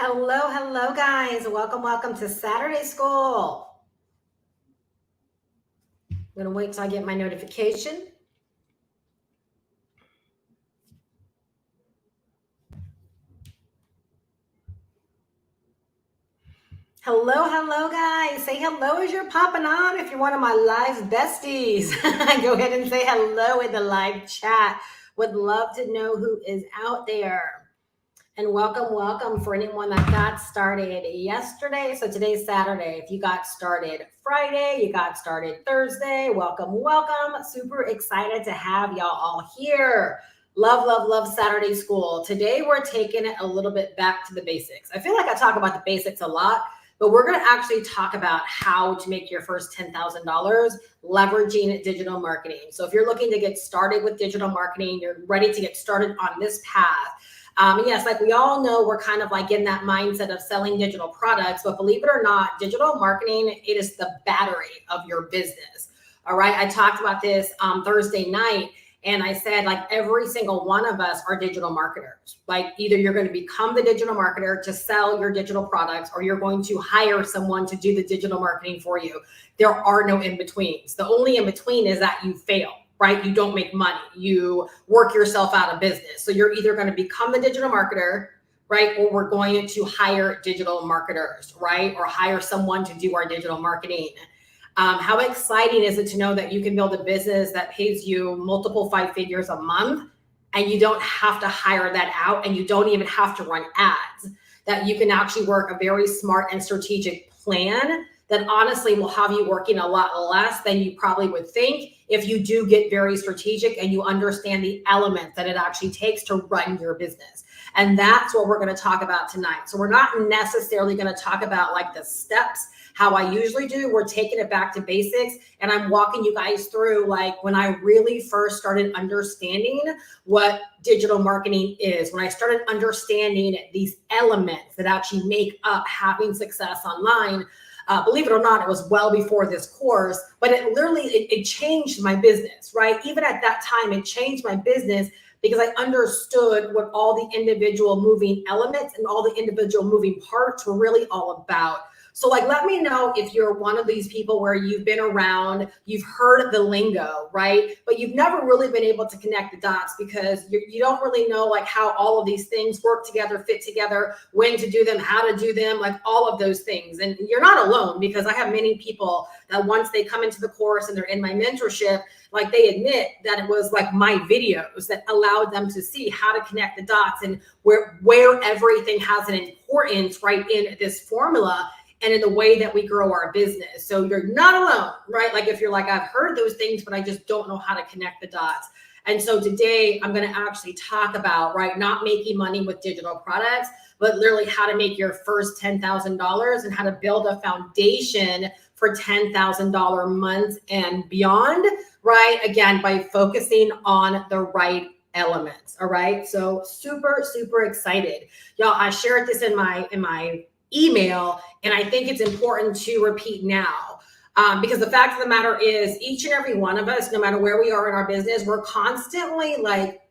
Hello, guys. Welcome to Saturday School. I'm gonna wait till I get my notification. Hello, guys. Say hello as you're popping on. If you're one of my live besties, go ahead and say hello in the live chat. Would love to know who is out there. And welcome for anyone that got started yesterday. So today's Saturday. If you got started Friday, you got started Thursday, welcome. Super excited to have y'all all here. Love Saturday School. Today we're taking it a little bit back to the basics. I feel like I talk about the basics a lot, but we're going to actually talk about how to make your first $10,000 leveraging digital marketing. So if you're looking to get started with digital marketing, you're ready to get started on this path. Yes, like we all know, we're kind of like in that mindset of selling digital products, but believe it or not, digital marketing, it is the battery of your business. All right. I talked about this Thursday night, and I said, like, every single one of us are digital marketers. Like, either you're going to become the digital marketer to sell your digital products, or you're going to hire someone to do the digital marketing for you. There are no in-betweens. The only in-between is that you fail. Right? You don't make money. You work yourself out of business. So you're either going to become the digital marketer, right? Or we're going to hire digital marketers, right? Or hire someone to do our digital marketing. How exciting is it to know that you can build a business that pays you multiple 5 figures a month, and you don't have to hire that out, and you don't even have to run ads, that you can actually work a very smart and strategic plan that honestly will have you working a lot less than you probably would think if you do get very strategic and you understand the elements that it actually takes to run your business. And that's what we're going to talk about tonight. So we're not necessarily going to talk about like the steps, how I usually do. We're taking it back to basics, and I'm walking you guys through like when I really first started understanding what digital marketing is, when I started understanding these elements that actually make up having success online. Believe it or not, it was well before this course, but it literally, it changed my business, right? Even at that time, it changed my business because I understood what all the individual moving elements and all the individual moving parts were really all about. So like, let me know if you're one of these people where you've been around, you've heard the lingo, right? But you've never really been able to connect the dots because you don't really know like how all of these things work together, fit together, when to do them, how to do them, like all of those things. And you're not alone, because I have many people that once they come into the course and they're in my mentorship, like they admit that it was like my videos that allowed them to see how to connect the dots and where everything has an importance, right, in this formula and in the way that we grow our business. So you're not alone, right? Like if you're like, I've heard those things, but I just don't know how to connect the dots. And so today I'm going to actually talk about, right, not making money with digital products, but literally how to make your first $10,000 and how to build a foundation for $10,000 months and beyond, right? Again, by focusing on the right elements. All right. So super excited. Y'all, I shared this in my email, and I think it's important to repeat now, because the fact of the matter is each and every one of us, no matter where we are in our business, we're constantly like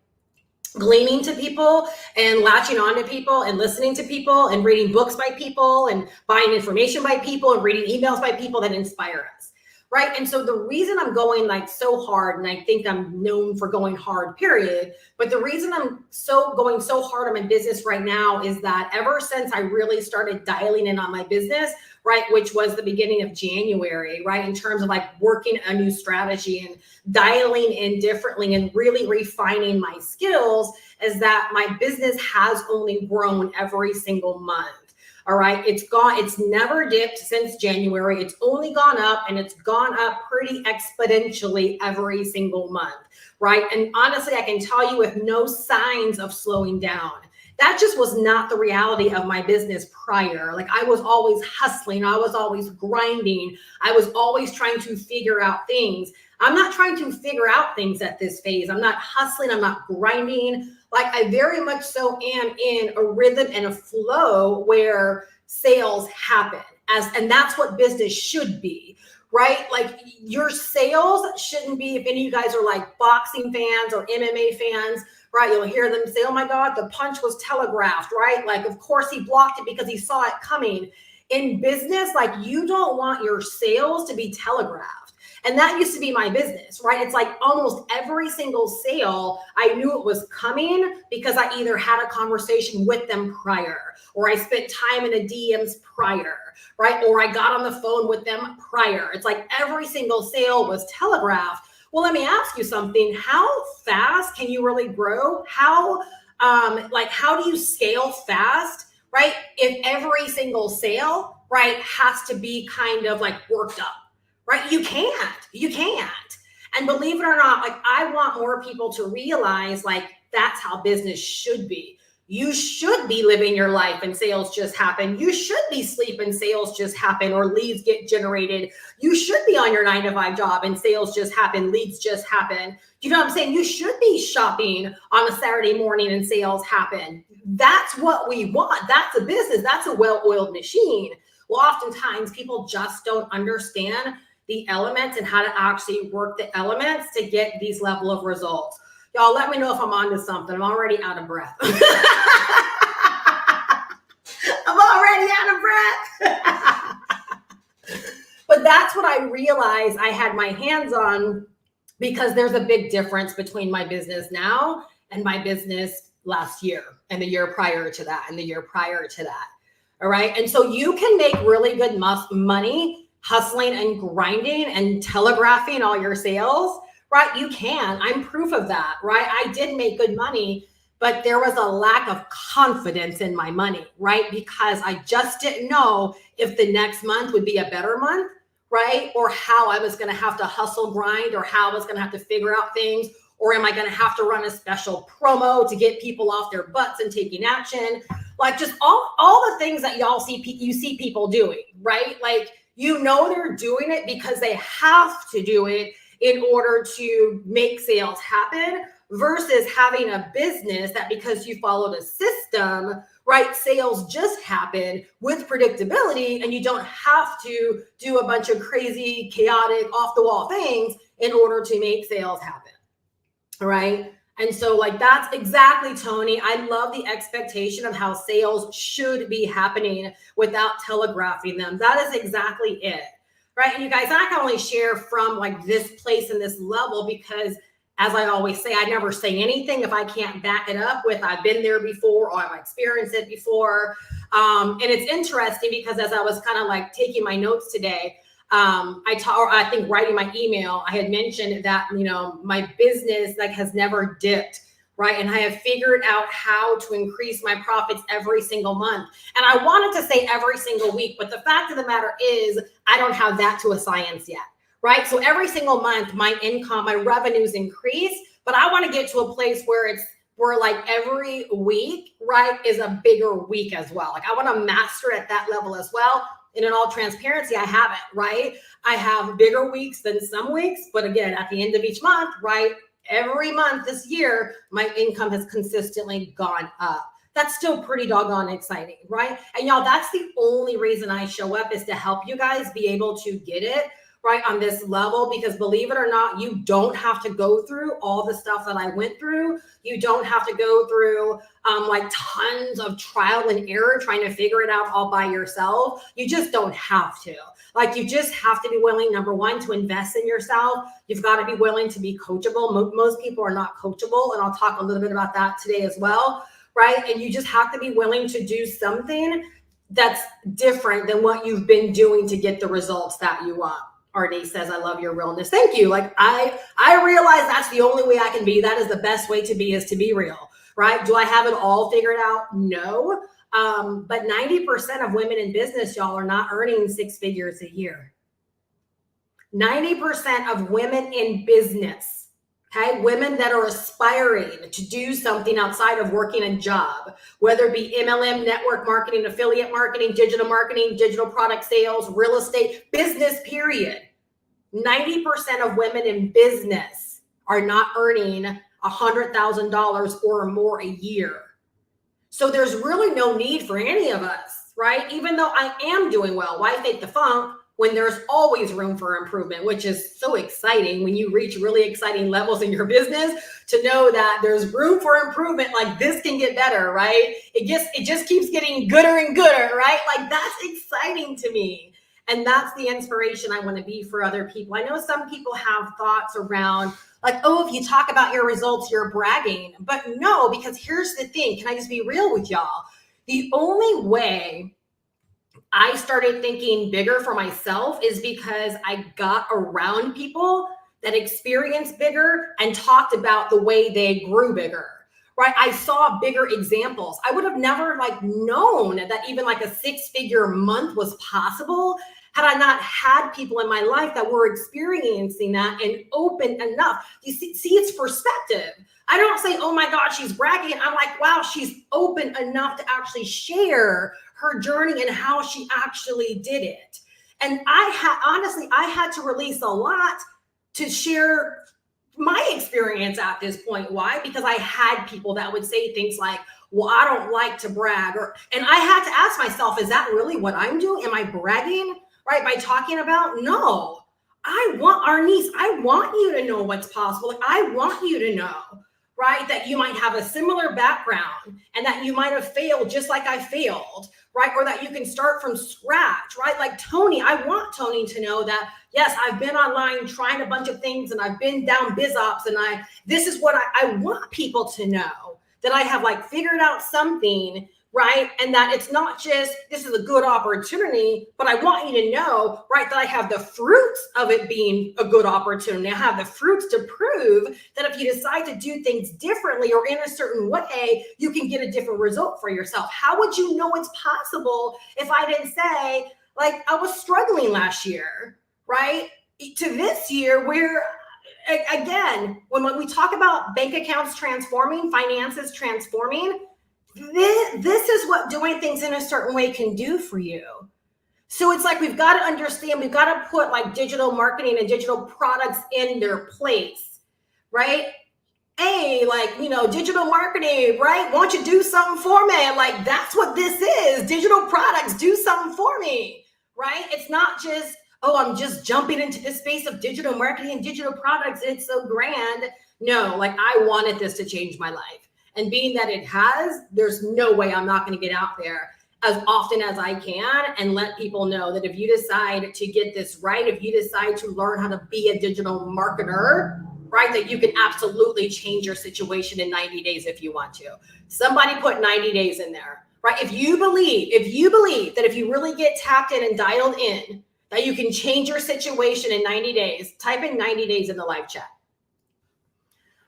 gleaning to people and latching on to people and listening to people and reading books by people and buying information by people and reading emails by people that inspire us. Right. And so the reason I'm going like so hard, and I think I'm known for going hard, period. But the reason I'm going so hard on my business right now is that ever since I really started dialing in on my business, right, which was the beginning of January, right, in terms of like working a new strategy and dialing in differently and really refining my skills, is that my business has only grown every single month. All right. It's never dipped since January. It's only gone up, and it's gone up pretty exponentially every single month. Right. And honestly, I can tell you with no signs of slowing down. That just was not the reality of my business prior. Like I was always hustling. I was always grinding. I was always trying to figure out things. I'm not trying to figure out things at this phase. I'm not hustling. I'm not grinding. Like I very much so am in a rhythm and a flow where sales happen, and that's what business should be, right? Like your sales shouldn't be, if any of you guys are like boxing fans or MMA fans, right? You'll hear them say, oh my God, the punch was telegraphed, right? Like, of course he blocked it because he saw it coming. In business, like you don't want your sales to be telegraphed. And that used to be my business, right? It's like almost every single sale, I knew it was coming because I either had a conversation with them prior, or I spent time in the DMs prior, right? Or I got on the phone with them prior. It's like every single sale was telegraphed. Well, let me ask you something. How fast can you really grow? How do you scale fast, right? If every single sale, right, has to be kind of like worked up, right? You can't. And believe it or not, like I want more people to realize like that's how business should be. You should be living your life and sales just happen. You should be sleeping, sales just happen, or leads get generated. You should be on your 9-to-5 job and sales just happen, leads just happen. You know what I'm saying? You should be shopping on a Saturday morning and sales happen. That's what we want. That's a business. That's a well-oiled machine. Well, oftentimes people just don't understand the elements and how to actually work the elements to get these level of results. Y'all, let me know if I'm onto something. I'm already out of breath. I'm already out of breath. But that's what I realized I had my hands on, because there's a big difference between my business now and my business last year and the year prior to that and the year prior to that. All right. And so you can make really good money hustling and grinding and telegraphing all your sales, right? You can. I'm proof of that, right? I did make good money, but there was a lack of confidence in my money, right? Because I just didn't know if the next month would be a better month, right? Or how I was going to have to hustle, grind, or how I was going to have to figure out things. Or am I going to have to run a special promo to get people off their butts and taking action? Like just all the things that y'all see, you see people doing, right? Like, you know, they're doing it because they have to do it in order to make sales happen, versus having a business that because you followed a system, right, sales just happen with predictability, and you don't have to do a bunch of crazy, chaotic, off the wall things in order to make sales happen. All right. And so like, that's exactly, Tony. I love the expectation of how sales should be happening without telegraphing them. That is exactly it. Right. And you guys, I can only share from like this place and this level because, as I always say, I never say anything if I can't back it up with I've been there before or I've experienced it before. And it's interesting because as I was kind of like taking my notes today, I think writing my email, I had mentioned that, you know, my business like has never dipped, right? And I have figured out how to increase my profits every single month. And I wanted to say every single week, but the fact of the matter is I don't have that to a science yet, right? So every single month, my income, my revenues increase, but I want to get to a place where like every week, right, is a bigger week as well. Like I want to master at that level as well. And in all transparency, I have it, right? I have bigger weeks than some weeks, but again, at the end of each month, right, every month this year, my income has consistently gone up. That's still pretty doggone exciting, right? And y'all, that's the only reason I show up, is to help you guys be able to get it right on this level, because believe it or not, you don't have to go through all the stuff that I went through. You don't have to go through like tons of trial and error trying to figure it out all by yourself. You just don't have to. Like, you just have to be willing, number one, to invest in yourself. You've got to be willing to be coachable. Most people are not coachable, and I'll talk a little bit about that today as well, right? And you just have to be willing to do something that's different than what you've been doing to get the results that you want. Arnie says, I love your realness. Thank you. Like, I realize that's the only way I can be. That is the best way to be, is to be real, right? Do I have it all figured out? No. But 90% of women in business, y'all, are not earning 6 figures a year. 90% of women in business, okay, women that are aspiring to do something outside of working a job, whether it be MLM, network marketing, affiliate marketing, digital product sales, real estate, business, period. 90% of women in business are not earning $100,000 or more a year. So there's really no need for any of us, right? Even though I am doing well. Why fake the funk when there's always room for improvement, which is so exciting when you reach really exciting levels in your business to know that there's room for improvement. Like this can get better, right? It just keeps getting gooder and gooder, right? Like that's exciting to me. And that's the inspiration I want to be for other people. I know some people have thoughts around like, oh, if you talk about your results, you're bragging. But no, because here's the thing. Can I just be real with y'all? The only way I started thinking bigger for myself is because I got around people that experienced bigger and talked about the way they grew bigger, right? I saw bigger examples. I would have never known that even like a 6-figure month was possible had I not had people in my life that were experiencing that and open enough. You see, it's perspective. I don't say, oh my God, she's bragging. I'm like, wow, she's open enough to actually share her journey and how she actually did it. And I had to release a lot to share my experience at this point. Why? Because I had people that would say things like, well, I don't like to brag. And I had to ask myself, is that really what I'm doing? Am I bragging, right? By talking about? No, I want you to know what's possible. Like, I want you to know, right, that you might have a similar background and that you might have failed just like I failed, right? Or that you can start from scratch, right? Like Tony, I want Tony to know that, yes, I've been online trying a bunch of things and I've been down BizOps and this is what I want people to know, that I have figured out something, right? And that it's not just, this is a good opportunity, but I want you to know, right, that I have the fruits of it being a good opportunity. I have the fruits to prove that if you decide to do things differently or in a certain way, you can get a different result for yourself. How would you know it's possible if I didn't say, I was struggling last year, right? To this year where, again, when we talk about bank accounts transforming, finances transforming, this is what doing things in a certain way can do for you. So it's we've got to understand, we've got to put digital marketing and digital products in their place, right? Hey, digital marketing, right? Won't you do something for me? That's what this is. Digital products, do something for me, right? It's not just, oh, I'm just jumping into this space of digital marketing and digital products. And it's so grand. No, I wanted this to change my life. And being that it has, there's no way I'm not going to get out there as often as I can and let people know that if you decide to get this right, if you decide to learn how to be a digital marketer, right, that you can absolutely change your situation in 90 days if you want to. Somebody put 90 days in there, right? If you believe that if you really get tapped in and dialed in, that you can change your situation in 90 days, type in 90 days in the live chat.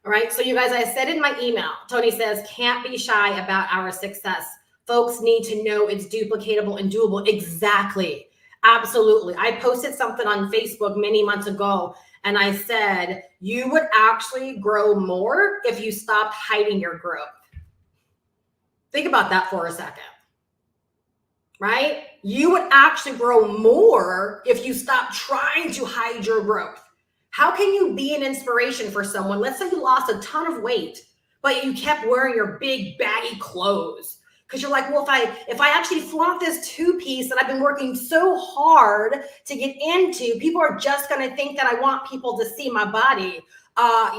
All right, so you guys, I said in my email, Tony says, can't be shy about our success. Folks need to know it's duplicatable and doable. Exactly. Absolutely. I posted something on Facebook many months ago, and I said, you would actually grow more if you stopped hiding your growth. Think about that for a second, right? You would actually grow more if you stopped trying to hide your growth. How can you be an inspiration for someone? Let's say you lost a ton of weight, but you kept wearing your big baggy clothes because you're well, if I actually flaunt this 2-piece that I've been working so hard to get into, people are just going to think that I want people to see my body.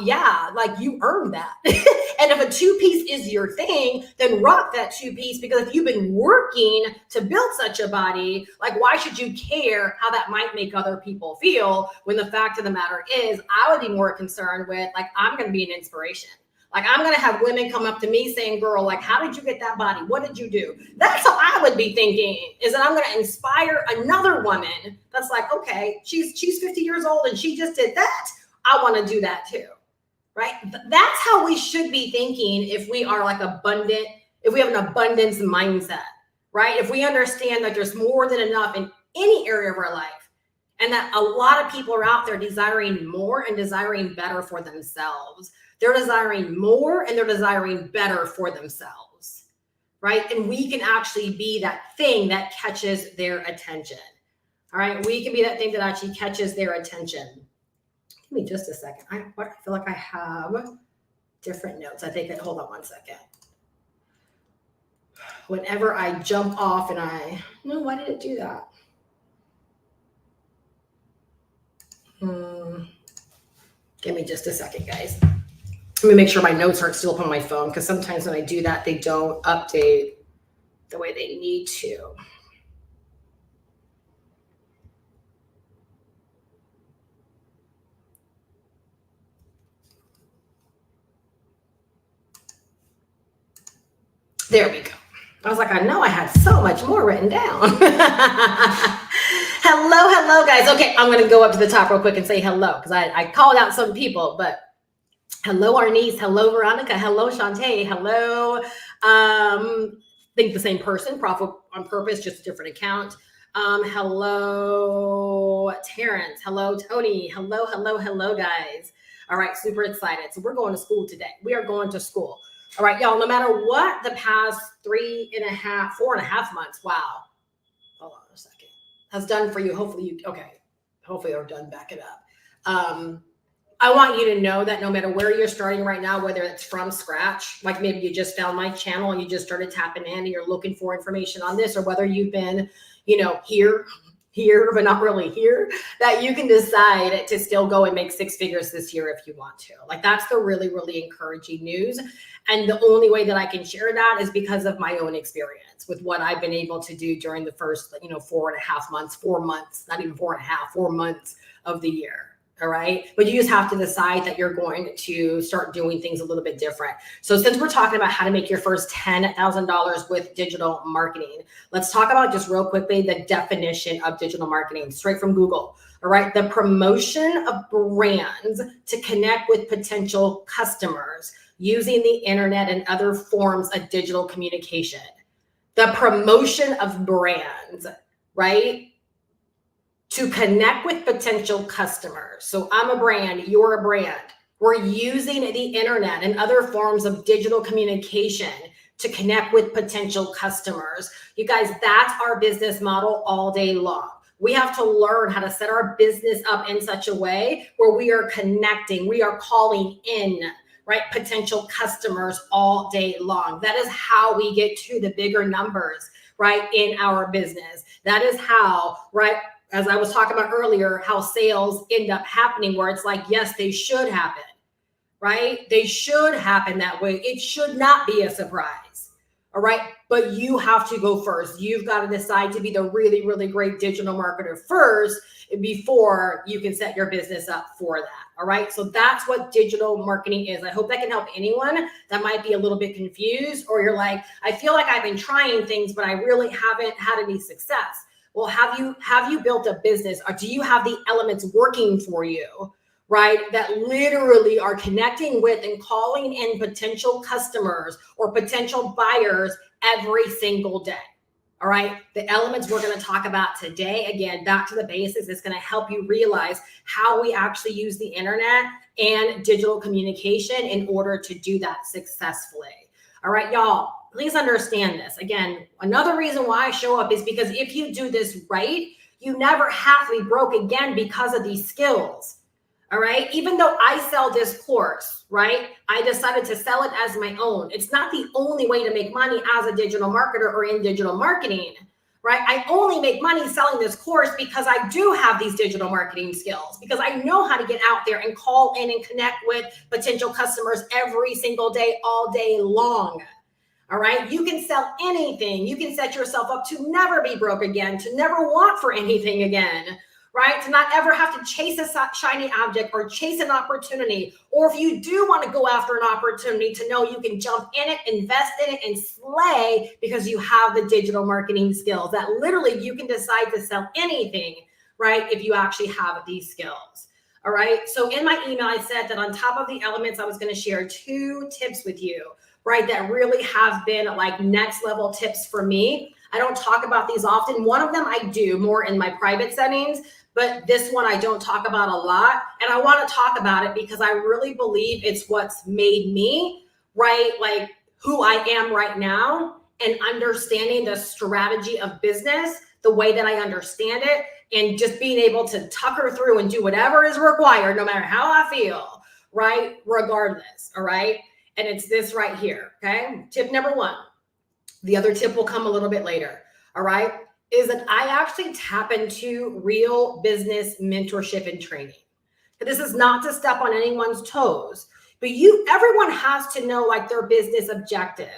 Yeah, you earned that. And if a 2-piece is your thing, then rock that 2-piece, because if you've been working to build such a body, why should you care how that might make other people feel, when the fact of the matter is, I would be more concerned with, I'm going to be an inspiration. I'm going to have women come up to me saying, girl, how did you get that body? What did you do? That's how I would be thinking, is that I'm going to inspire another woman that's okay, she's 50 years old and she just did that. I want to do that too, right? That's how we should be thinking if we are abundant, if we have an abundance mindset, right? If we understand that there's more than enough in any area of our life, and that a lot of people are out there desiring more and desiring better for themselves. They're desiring more and they're desiring better for themselves, right? And we can actually be that thing that catches their attention, all right? We can be that thing that actually catches their attention. Give me just a second. I feel like I have different notes. I think hold on one second. Whenever I jump off and why did it do that? Give me just a second, guys. Let me make sure my notes aren't still up on my phone, because sometimes when I do that, they don't update the way they need to. There we go. I was like, I know I had so much more written down. Hello, guys. Okay, I'm going to go up to the top real quick and say hello, because I called out some people, but hello, Arnice. Hello, Veronica. Hello, Shantae. Hello. Think the same person, Profit on Purpose, just a different account. Hello, Terrence. Hello, Tony. Hello, guys. All right, super excited. So we're going to school today. We are going to school. All right, y'all, no matter what the past 4.5 months, wow. Hold on a second. Has done for you. Hopefully they're done. Back it up. I want you to know that no matter where you're starting right now, whether it's from scratch, like maybe you just found my channel and you just started tapping in and you're looking for information on this, or whether you've been, here, but not really here, that you can decide to still go and make 6 figures this year if you want to. Like, that's the really, really encouraging news. And the only way that I can share that is because of my own experience with what I've been able to do during the first, 4.5 months, 4 months, not even 4.5, 4 months of the year. All right. But you just have to decide that you're going to start doing things a little bit different. So since we're talking about how to make your first $10,000 with digital marketing, let's talk about just real quickly the definition of digital marketing straight from Google. All right. The promotion of brands to connect with potential customers using the internet and other forms of digital communication. The promotion of brands, right? To connect with potential customers. So I'm a brand, you're a brand. We're using the internet and other forms of digital communication to connect with potential customers. You guys, that's our business model all day long. We have to learn how to set our business up in such a way where we are connecting, we are calling in, right, potential customers all day long. That is how we get to the bigger numbers, right, in our business. That is how, right, as I was talking about earlier, how sales end up happening, where it's like, yes, they should happen, right? They should happen that way. It should not be a surprise, all right? But you have to go first. You've got to decide to be the really, really great digital marketer first before you can set your business up for that, all right? So that's what digital marketing is. I hope that can help anyone that might be a little bit confused, or you're like, I feel like I've been trying things, but I really haven't had any success. Well, have you built a business, or do you have the elements working for you, right, that literally are connecting with and calling in potential customers or potential buyers every single day? All right. The elements we're going to talk about today, again, back to the basics, is going to help you realize how we actually use the internet and digital communication in order to do that successfully. All right, y'all. Please understand this. Again, another reason why I show up is because if you do this right, you never have to be broke again because of these skills. All right. Even though I sell this course, right, I decided to sell it as my own. It's not the only way to make money as a digital marketer or in digital marketing, right? I only make money selling this course because I do have these digital marketing skills, because I know how to get out there and call in and connect with potential customers every single day, all day long. All right. You can sell anything. You can set yourself up to never be broke again, to never want for anything again, right? To not ever have to chase a shiny object or chase an opportunity. Or if you do want to go after an opportunity, to know you can jump in it, invest in it, and slay, because you have the digital marketing skills that literally you can decide to sell anything, right, if you actually have these skills. All right. So in my email, I said that on top of the elements, I was going to share 2 tips with you, right, that really have been like next level tips for me. I don't talk about these often. One of them I do more in my private settings, but this one I don't talk about a lot. And I want to talk about it because I really believe it's what's made me, right, like who I am right now, and understanding the strategy of business the way that I understand it, and just being able to tucker through and do whatever is required, no matter how I feel, right, regardless, all right? And it's this right here, okay? Tip number 1. The other tip will come a little bit later, all right? Is that I actually tap into real business mentorship and training. This is not to step on anyone's toes, but everyone has to know like their business objective.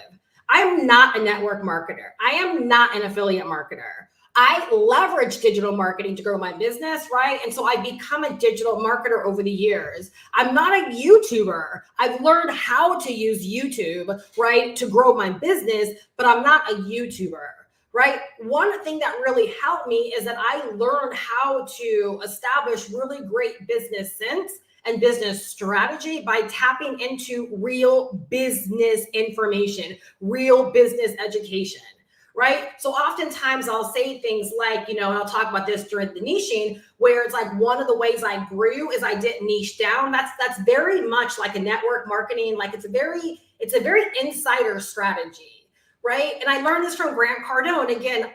I'm not a network marketer. I am not an affiliate marketer. I leverage digital marketing to grow my business, right? And so I've become a digital marketer over the years. I'm not a YouTuber. I've learned how to use YouTube, right, to grow my business, but I'm not a YouTuber, right? One thing that really helped me is that I learned how to establish really great business sense and business strategy by tapping into real business information, real business education, right? So oftentimes I'll say things like, and I'll talk about this during the niching, where it's like one of the ways I grew is I didn't niche down. That's very much like a network marketing, like it's a very insider strategy, right? And I learned this from Grant Cardone. Again,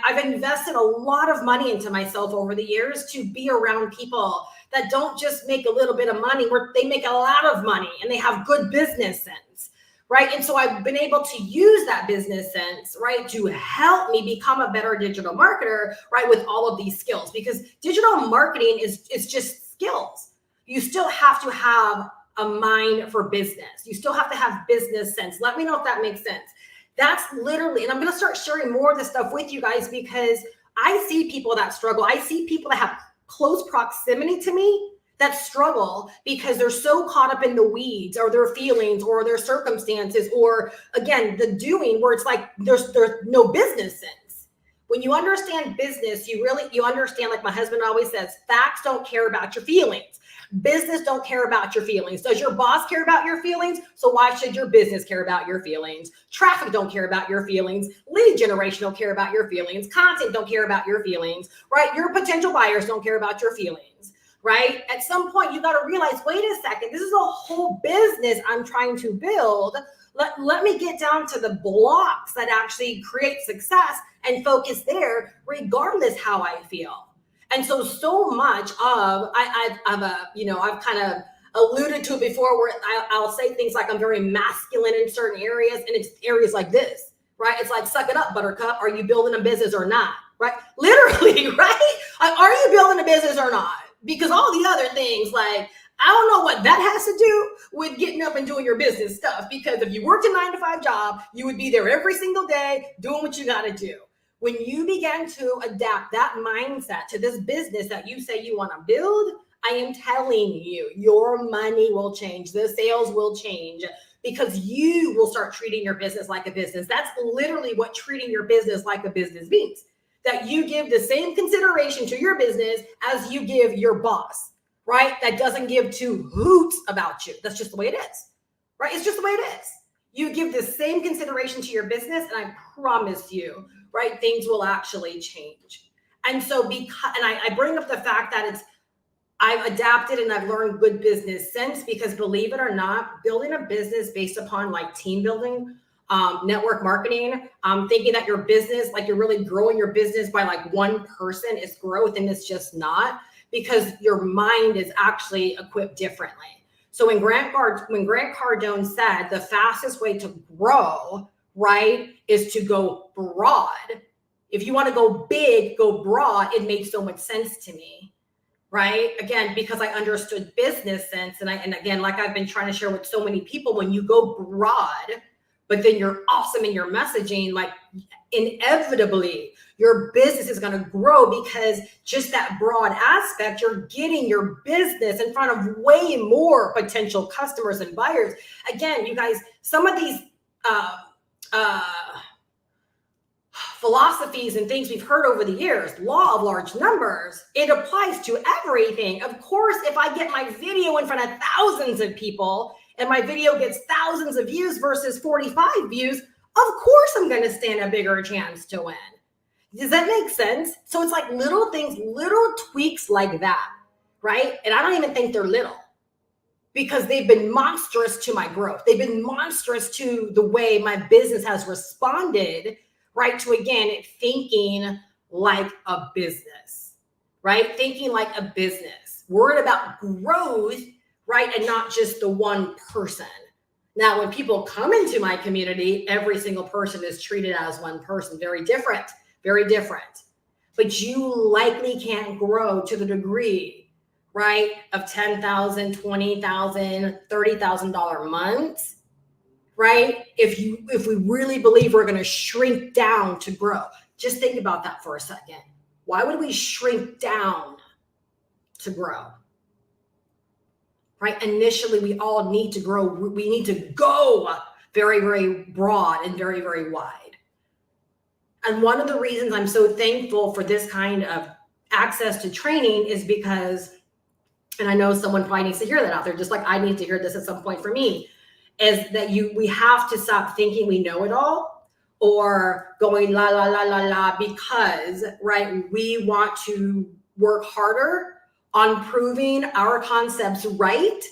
I've invested a lot of money into myself over the years to be around people that don't just make a little bit of money, where they make a lot of money and they have good business sense, right? And so I've been able to use that business sense, right, to help me become a better digital marketer, right, with all of these skills. Because digital marketing is just skills. You still have to have a mind for business. You still have to have business sense. Let me know if that makes sense. That's literally, and I'm going to start sharing more of this stuff with you guys because I see people that struggle. I see people that have close proximity to me that struggle because they're so caught up in the weeds or their feelings or their circumstances, or again, the doing, where it's like there's no business sense. When you understand business, you understand, like my husband always says, facts don't care about your feelings. Business don't care about your feelings. Does your boss care about your feelings? So why should your business care about your feelings? Traffic don't care about your feelings. Lead generation don't care about your feelings. Content don't care about your feelings, right? Your potential buyers don't care about your feelings, right? At some point, you got to realize, wait a second, this is a whole business I'm trying to build. Let me get down to the blocks that actually create success and focus there, regardless how I feel. And so much of I've kind of alluded to it before, where I'll say things like I'm very masculine in certain areas, and it's areas like this, right? It's like, suck it up, buttercup. Are you building a business or not? Right? Literally, right? Like, are you building a business or not? Because all the other things, like, I don't know what that has to do with getting up and doing your business stuff. Because if you worked a 9-to-5 job, you would be there every single day doing what you got to do. When you begin to adapt that mindset to this business that you say you want to build, I am telling you, your money will change. The sales will change because you will start treating your business like a business. That's literally what treating your business like a business means. That you give the same consideration to your business as you give your boss, right? That doesn't give two hoots about you. That's just the way it is, right? It's just the way it is. You give the same consideration to your business, and I promise you, right, things will actually change. And so I bring up the fact that I've adapted and I've learned good business sense, because believe it or not, building a business based upon like team building, network marketing, thinking that your business, like you're really growing your business by like one person, is growth, and it's just not, because your mind is actually equipped differently. So when Grant Cardone said the fastest way to grow, right, is to go broad. If you want to go big, go broad. It made so much sense to me, right? Again, because I understood business sense. And again, like I've been trying to share with so many people, when you go broad, but then you're awesome in your messaging, like inevitably your business is going to grow, because just that broad aspect, you're getting your business in front of way more potential customers and buyers. Again, you guys, some of these philosophies and things we've heard over the years, law of large numbers, it applies to everything. Of course, if I get my video in front of thousands of people and my video gets thousands of views versus 45 views, of course I'm going to stand a bigger chance to win. Does that make sense? So it's like little things, little tweaks like that, right? And I don't even think they're little, because they've been monstrous to my growth. They've been monstrous to the way my business has responded, right? To, again, thinking like a business, right? Thinking like a business, worried about growth, right? And not just the one person. Now, when people come into my community, every single person is treated as one person. Very different, very different. But you likely can't grow to the degree, right, of $10,000, $20,000, $30,000 months, right? If we really believe we're going to shrink down to grow, just think about that for a second. Why would we shrink down to grow? Right? Initially, we all need to grow. We need to go very, very broad and very, very wide. And one of the reasons I'm so thankful for this kind of access to training is because, and I know someone probably needs to hear that out there, just like I need to hear this at some point for me, is that we have to stop thinking we know it all or going la, la, la, la, la, because, right, we want to work harder on proving our concepts right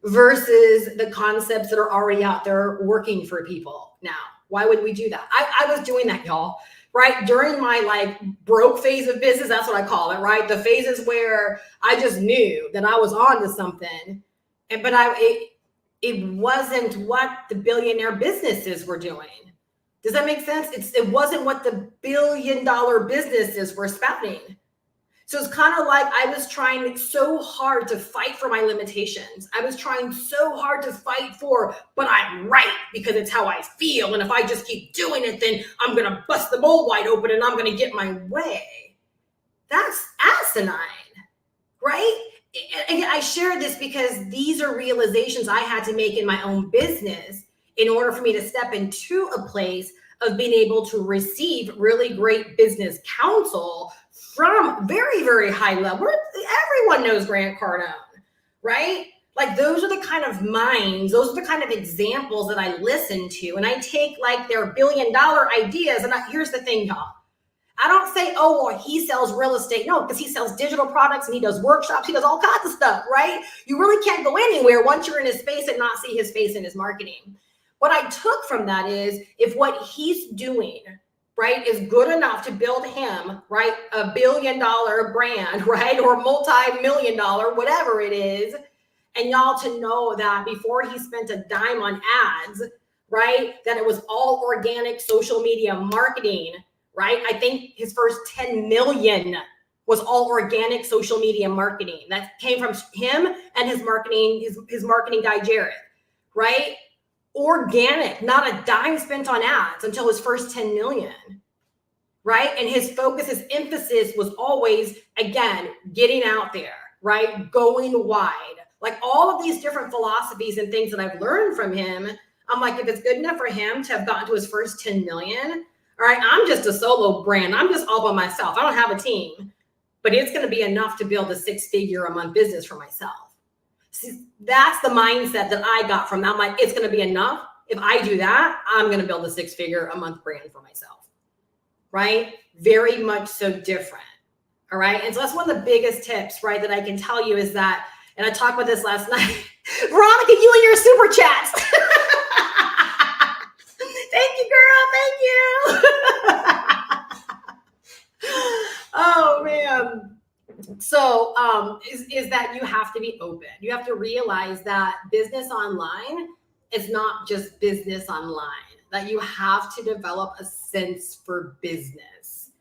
versus the concepts that are already out there working for people now. Why would we do that? I was doing that, y'all, right? During my like broke phase of business, that's what I call it, right? The phases where I just knew that I was on to something, but it wasn't what the billionaire businesses were doing. Does that make sense? It wasn't what the billion-dollar businesses were spouting. So it's kind of like I was trying so hard to fight for my limitations. I was trying so hard to fight for, but I'm right because it's how I feel. And if I just keep doing it, then I'm going to bust the mold wide open and I'm going to get my way. That's asinine, right? And I share this because these are realizations I had to make in my own business in order for me to step into a place of being able to receive really great business counsel from very, very high level. Everyone knows Grant Cardone, right? Like those are the kind of minds, those are the kind of examples that I listen to. And I take like their billion-dollar ideas. And here's the thing, y'all. I don't say, oh, well, he sells real estate. No, because he sells digital products and he does workshops. He does all kinds of stuff, right? You really can't go anywhere once you're in his space and not see his face in his marketing. What I took from that is if what he's doing, right, is good enough to build him, right, $1 billion brand, right, or multi-million-dollar, whatever it is, and y'all to know that before he spent a dime on ads, right, that it was all organic social media marketing, right? I think his first 10 million was all organic social media marketing. That came from him and his marketing guy, Jared, right? Organic, not a dime spent on ads until his first 10 million, right? And his focus, his emphasis was always, again, getting out there, right? Going wide. Like all of these different philosophies and things that I've learned from him, I'm like, if it's good enough for him to have gotten to his first 10 million, all right, I'm just a solo brand. I'm just all by myself. I don't have a team, but it's going to be enough to build a 6-figure a month business for myself. See, that's the mindset that I got from that. I'm like, it's going to be enough. If I do that, I'm going to build a 6-figure a month brand for myself, right? Very much so different, all right? And so that's one of the biggest tips, right, that I can tell you is that, and I talked about this last night. Veronica, you and your super chats. Thank you, girl. Thank you. Oh, man. So is that you have to be open. You have to realize that business online is not just business online, that you have to develop a sense for business.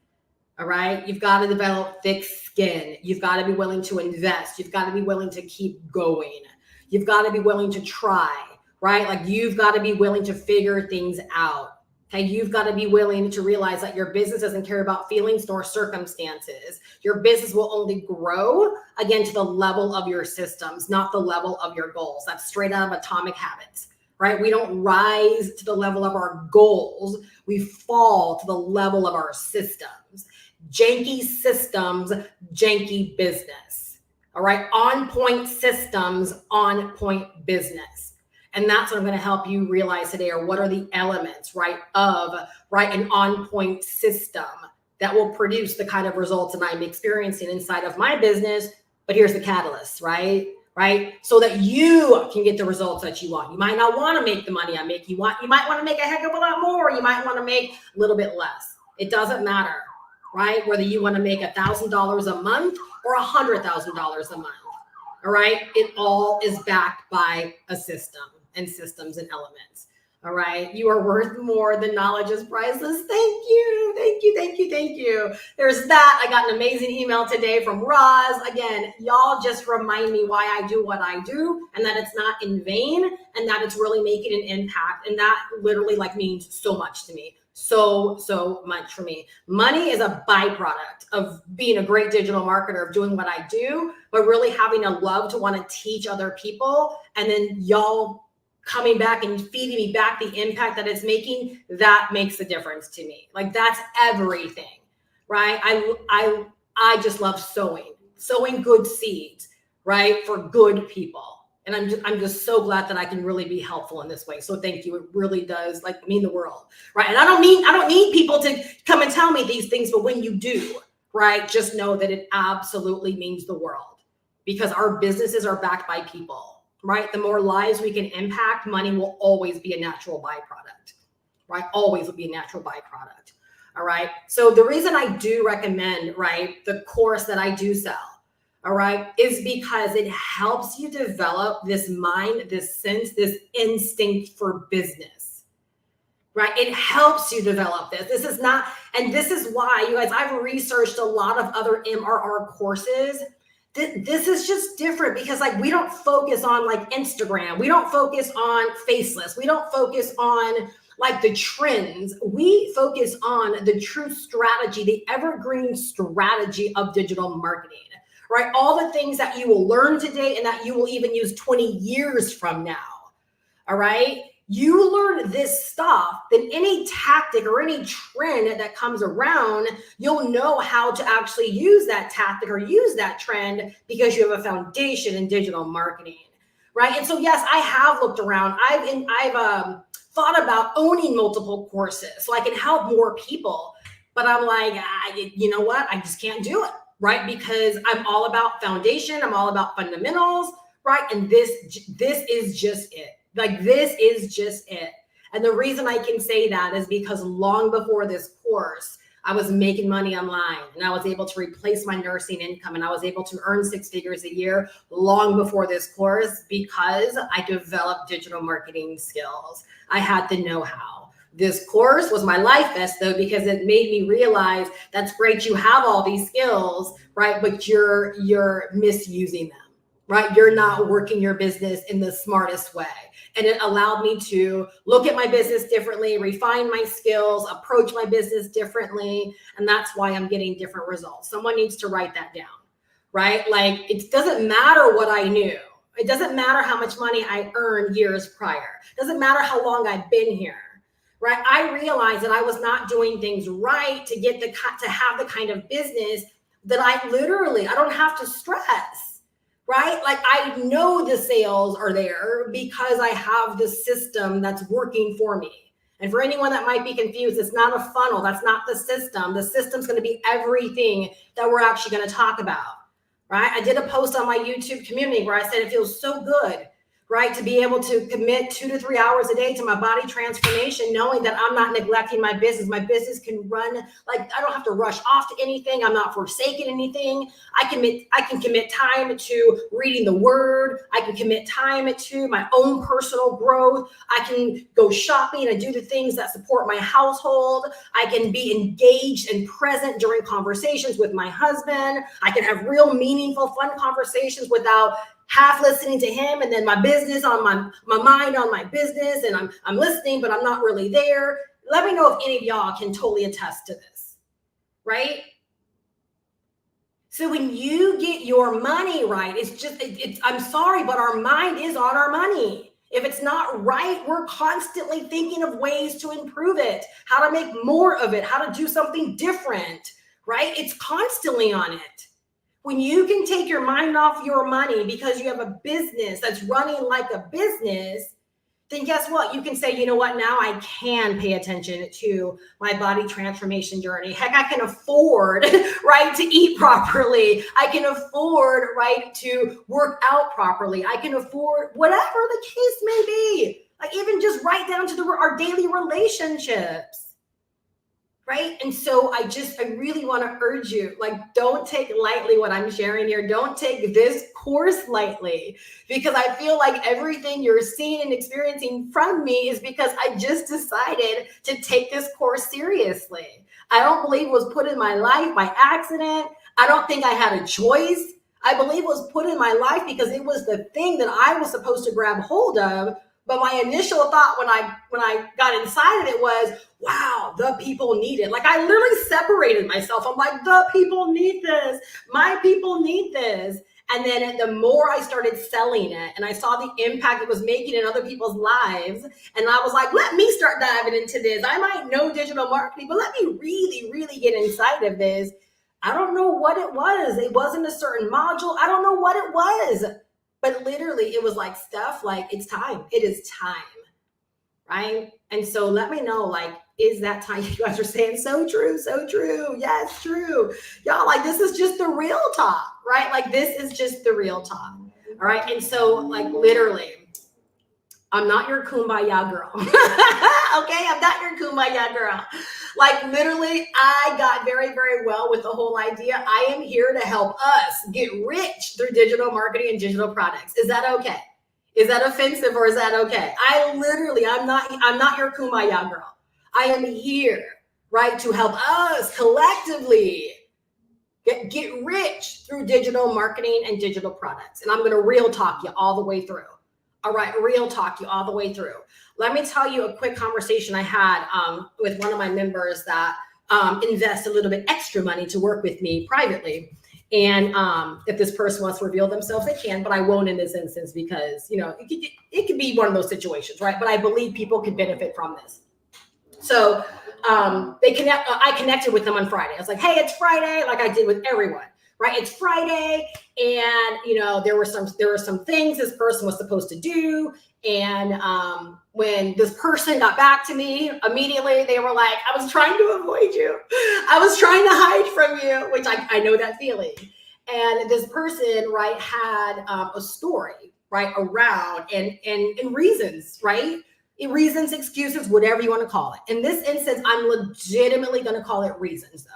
All right. You've got to develop thick skin. You've got to be willing to invest. You've got to be willing to keep going. You've got to be willing to try, right? Like you've got to be willing to figure things out. Okay, you've got to be willing to realize that your business doesn't care about feelings nor circumstances. Your business will only grow, again, to the level of your systems, not the level of your goals. That's straight out of Atomic Habits, right? We don't rise to the level of our goals. We fall to the level of our systems. Janky systems, janky business. All right, on point systems, on point business. And that's what I'm going to help you realize today, or what are the elements, right, of, right, an on-point system that will produce the kind of results that I'm experiencing inside of my business. But here's the catalyst, right, so that you can get the results that you want. You might not want to make the money I make. You might want to make a heck of a lot more. You might want to make a little bit less. It doesn't matter, right, whether you want to make $1,000 a month or $100,000 a month. All right, it all is backed by a system and systems and elements. All right. You are worth more than knowledge is priceless. Thank you. Thank you. Thank you. Thank you. There's that. I got an amazing email today from Roz. Again, y'all just remind me why I do what I do and that it's not in vain and that it's really making an impact. And that literally means so much to me. So much for me. Money is a byproduct of being a great digital marketer, of doing what I do, but really having a love to want to teach other people. And then y'all coming back and feeding me back the impact that it's making, that makes a difference to me. That's everything, right? I just love sowing good seeds, right? For good people. And I'm just so glad that I can really be helpful in this way. So thank you. It really does mean the world, right? And I don't need people to come and tell me these things, but when you do, right, just know that it absolutely means the world, because our businesses are backed by people. Right? The more lives we can impact, money will always be a natural byproduct, right? Always will be a natural byproduct. All right. So the reason I do recommend, right, the course that I do sell, all right, is because it helps you develop this mind, this sense, this instinct for business, right? It helps you develop this. This is not, and this is why, you guys, I've researched a lot of other MRR courses. This is just different because we don't focus on Instagram. We don't focus on faceless. We don't focus on the trends. We focus on the true strategy, the evergreen strategy of digital marketing, right? All the things that you will learn today and that you will even use 20 years from now. All right. You learn this stuff, then any tactic or any trend that comes around, you'll know how to actually use that tactic or use that trend because you have a foundation in digital marketing, right? And so, yes, I have looked around. I've thought about owning multiple courses so I can help more people. But I'm you know what? I just can't do it, right? Because I'm all about foundation. I'm all about fundamentals, right? And this is just it. This is just it. And the reason I can say that is because long before this course, I was making money online and I was able to replace my nursing income and I was able to earn 6 figures a year long before this course because I developed digital marketing skills. I had the know-how. This course was my life vest though, because it made me realize that's great. You have all these skills, right? But you're misusing them, right? You're not working your business in the smartest way. And it allowed me to look at my business differently, refine my skills, approach my business differently. And that's why I'm getting different results. Someone needs to write that down, right? It doesn't matter what I knew. It doesn't matter how much money I earned years prior. It doesn't matter how long I've been here, right? I realized that I was not doing things right to have the kind of business that I don't have to stress. Right? I know the sales are there because I have the system that's working for me. And for anyone that might be confused, it's not a funnel. That's not the system. The system's going to be everything that we're actually going to talk about, right? I did a post on my YouTube community where I said it feels so good, right, to be able to commit 2 to 3 hours a day to my body transformation, knowing that I'm not neglecting my business. My business can run, I don't have to rush off to anything. I'm not forsaking anything. I can commit time to reading the word. I can commit time to my own personal growth. I can go shopping and do the things that support my household. I can be engaged and present during conversations with my husband. I can have real meaningful, fun conversations without half listening to him and then my business on my mind on my business, and I'm listening, but I'm not really there. Let me know if any of y'all can totally attest to this, right? So when you get your money right, I'm sorry, but our mind is on our money. If it's not right, we're constantly thinking of ways to improve it, how to make more of it, how to do something different, right? It's constantly on it. When you can take your mind off your money because you have a business that's running like a business, then guess what? You can say, you know what? Now I can pay attention to my body transformation journey. Heck, I can afford, right, to eat properly. I can afford, right, to work out properly. I can afford whatever the case may be. Even just right down to our daily relationships. right? And so I really want to urge you, like, don't take lightly what I'm sharing here. Don't take this course lightly, because I feel like everything you're seeing and experiencing from me is because I just decided to take this course seriously. I don't believe it was put in my life by accident. I don't think I had a choice. I believe it was put in my life because it was the thing that I was supposed to grab hold of. But my initial thought when I got inside of it was, wow, the people need it. Like, I literally separated myself. I'm like, the people need this. My people need this. And then the more I started selling it and I saw the impact it was making in other people's lives, and I was like, let me start diving into this. I might know digital marketing, but let me really, really get inside of this. I don't know what it was. It wasn't a certain module. I don't know what it was. But literally, it was like stuff like, it's time. It is time, right? And so let me know, like, is that time? You guys are saying so true, so true. Yes, true. Y'all, like, this is just the real talk, right? Like, this is just the real talk. All right. And so, like, literally, I'm not your kumbaya girl. Okay, I'm not your kumbaya girl. Like, literally, I got very, very well with the whole idea. I am here to help us get rich through digital marketing and digital products. Is that okay? Is that offensive, or is that okay? I'm not your kumbaya girl. I am here, right, to help us collectively get rich through digital marketing and digital products. And I'm going to real talk you all the way through. All right, real talk you all the way through. Let me tell you a quick conversation I had with one of my members that invest a little bit extra money to work with me privately. And if this person wants to reveal themselves, they can, but I won't in this instance because, you know, it could be one of those situations, right? But I believe people can benefit from this. So I connected with them on Friday. I was like, hey, it's Friday, like I did with everyone. Right, it's Friday, and you know there were some things this person was supposed to do, and when this person got back to me immediately, they were like, "I was trying to avoid you, I was trying to hide from you," which I know that feeling. And this person, right, had a story, right, around and reasons, right, reasons, excuses, whatever you want to call it. In this instance, I'm legitimately going to call it reasons, though.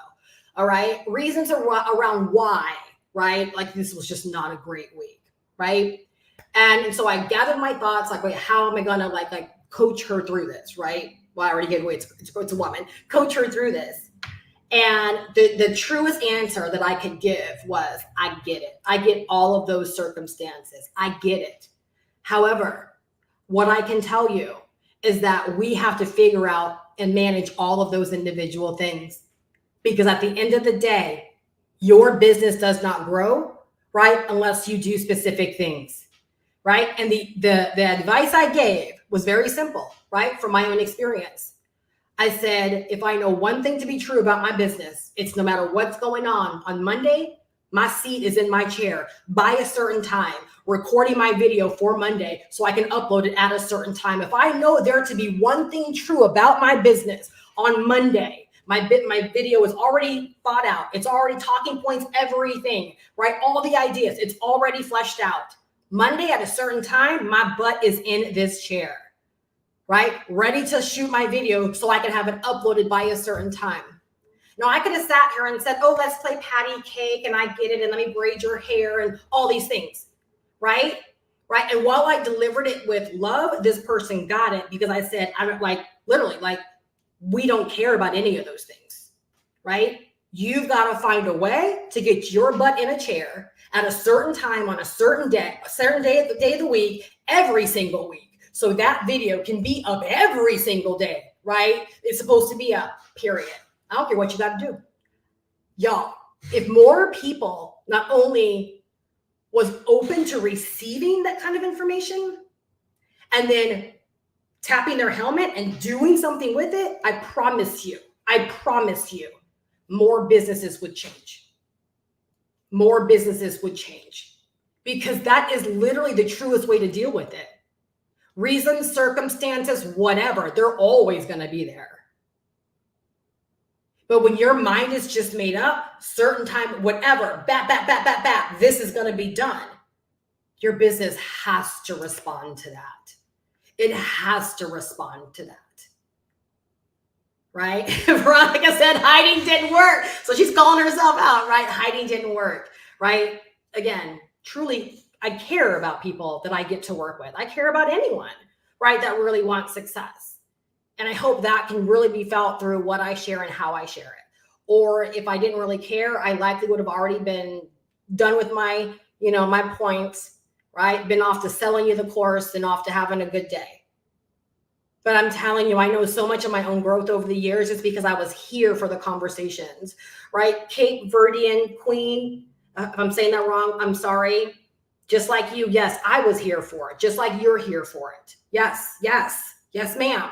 All right. Reasons around why, right? Like, this was just not a great week. Right. And so I gathered my thoughts, like, wait, how am I going to like coach her through this? Right. Well, I already gave away it's a woman. Coach her through this. And the truest answer that I could give was, I get it. I get all of those circumstances. I get it. However, what I can tell you is that we have to figure out and manage all of those individual things. Because at the end of the day, your business does not grow, right, unless you do specific things, right? And the advice I gave was very simple, right, from my own experience. I said, if I know one thing to be true about my business, it's no matter what's going on Monday, my seat is in my chair by a certain time, recording my video for Monday so I can upload it at a certain time. If I know there to be one thing true about my business on Monday, my video is already thought out. It's already talking points, everything, right? All the ideas, it's already fleshed out. Monday at a certain time, my butt is in this chair, right? Ready to shoot my video so I can have it uploaded by a certain time. Now, I could have sat here and said, oh, let's play patty cake, and I get it, and let me braid your hair and all these things, right? Right. And while I delivered it with love, this person got it because I said, I'm like, literally, like, we don't care about any of those things, right? You've got to find a way to get your butt in a chair at a certain time on a certain day of the week, every single week. So that video can be up every single day, right? It's supposed to be up, period. I don't care what you got to do. Y'all, if more people not only was open to receiving that kind of information and then tapping their helmet and doing something with it, I promise you, more businesses would change. More businesses would change because that is literally the truest way to deal with it. Reasons, circumstances, whatever, they're always going to be there. But when your mind is just made up, certain time, whatever, this is going to be done. Your business has to respond to that. It has to respond to that. right? Veronica said hiding didn't work. So she's calling herself out, right? Hiding didn't work, right? Again, truly, I care about people that I get to work with. I care about anyone, right, that really wants success. And I hope that can really be felt through what I share and how I share it. Or if I didn't really care, I likely would have already been done with my, my points, right? Been off to selling you the course and off to having a good day. But I'm telling you, I know so much of my own growth over the years just because I was here for the conversations, right? Cape Verdean Queen, if I'm saying that wrong, I'm sorry. Just like you, yes, I was here for it. Just like you're here for it. Yes, ma'am,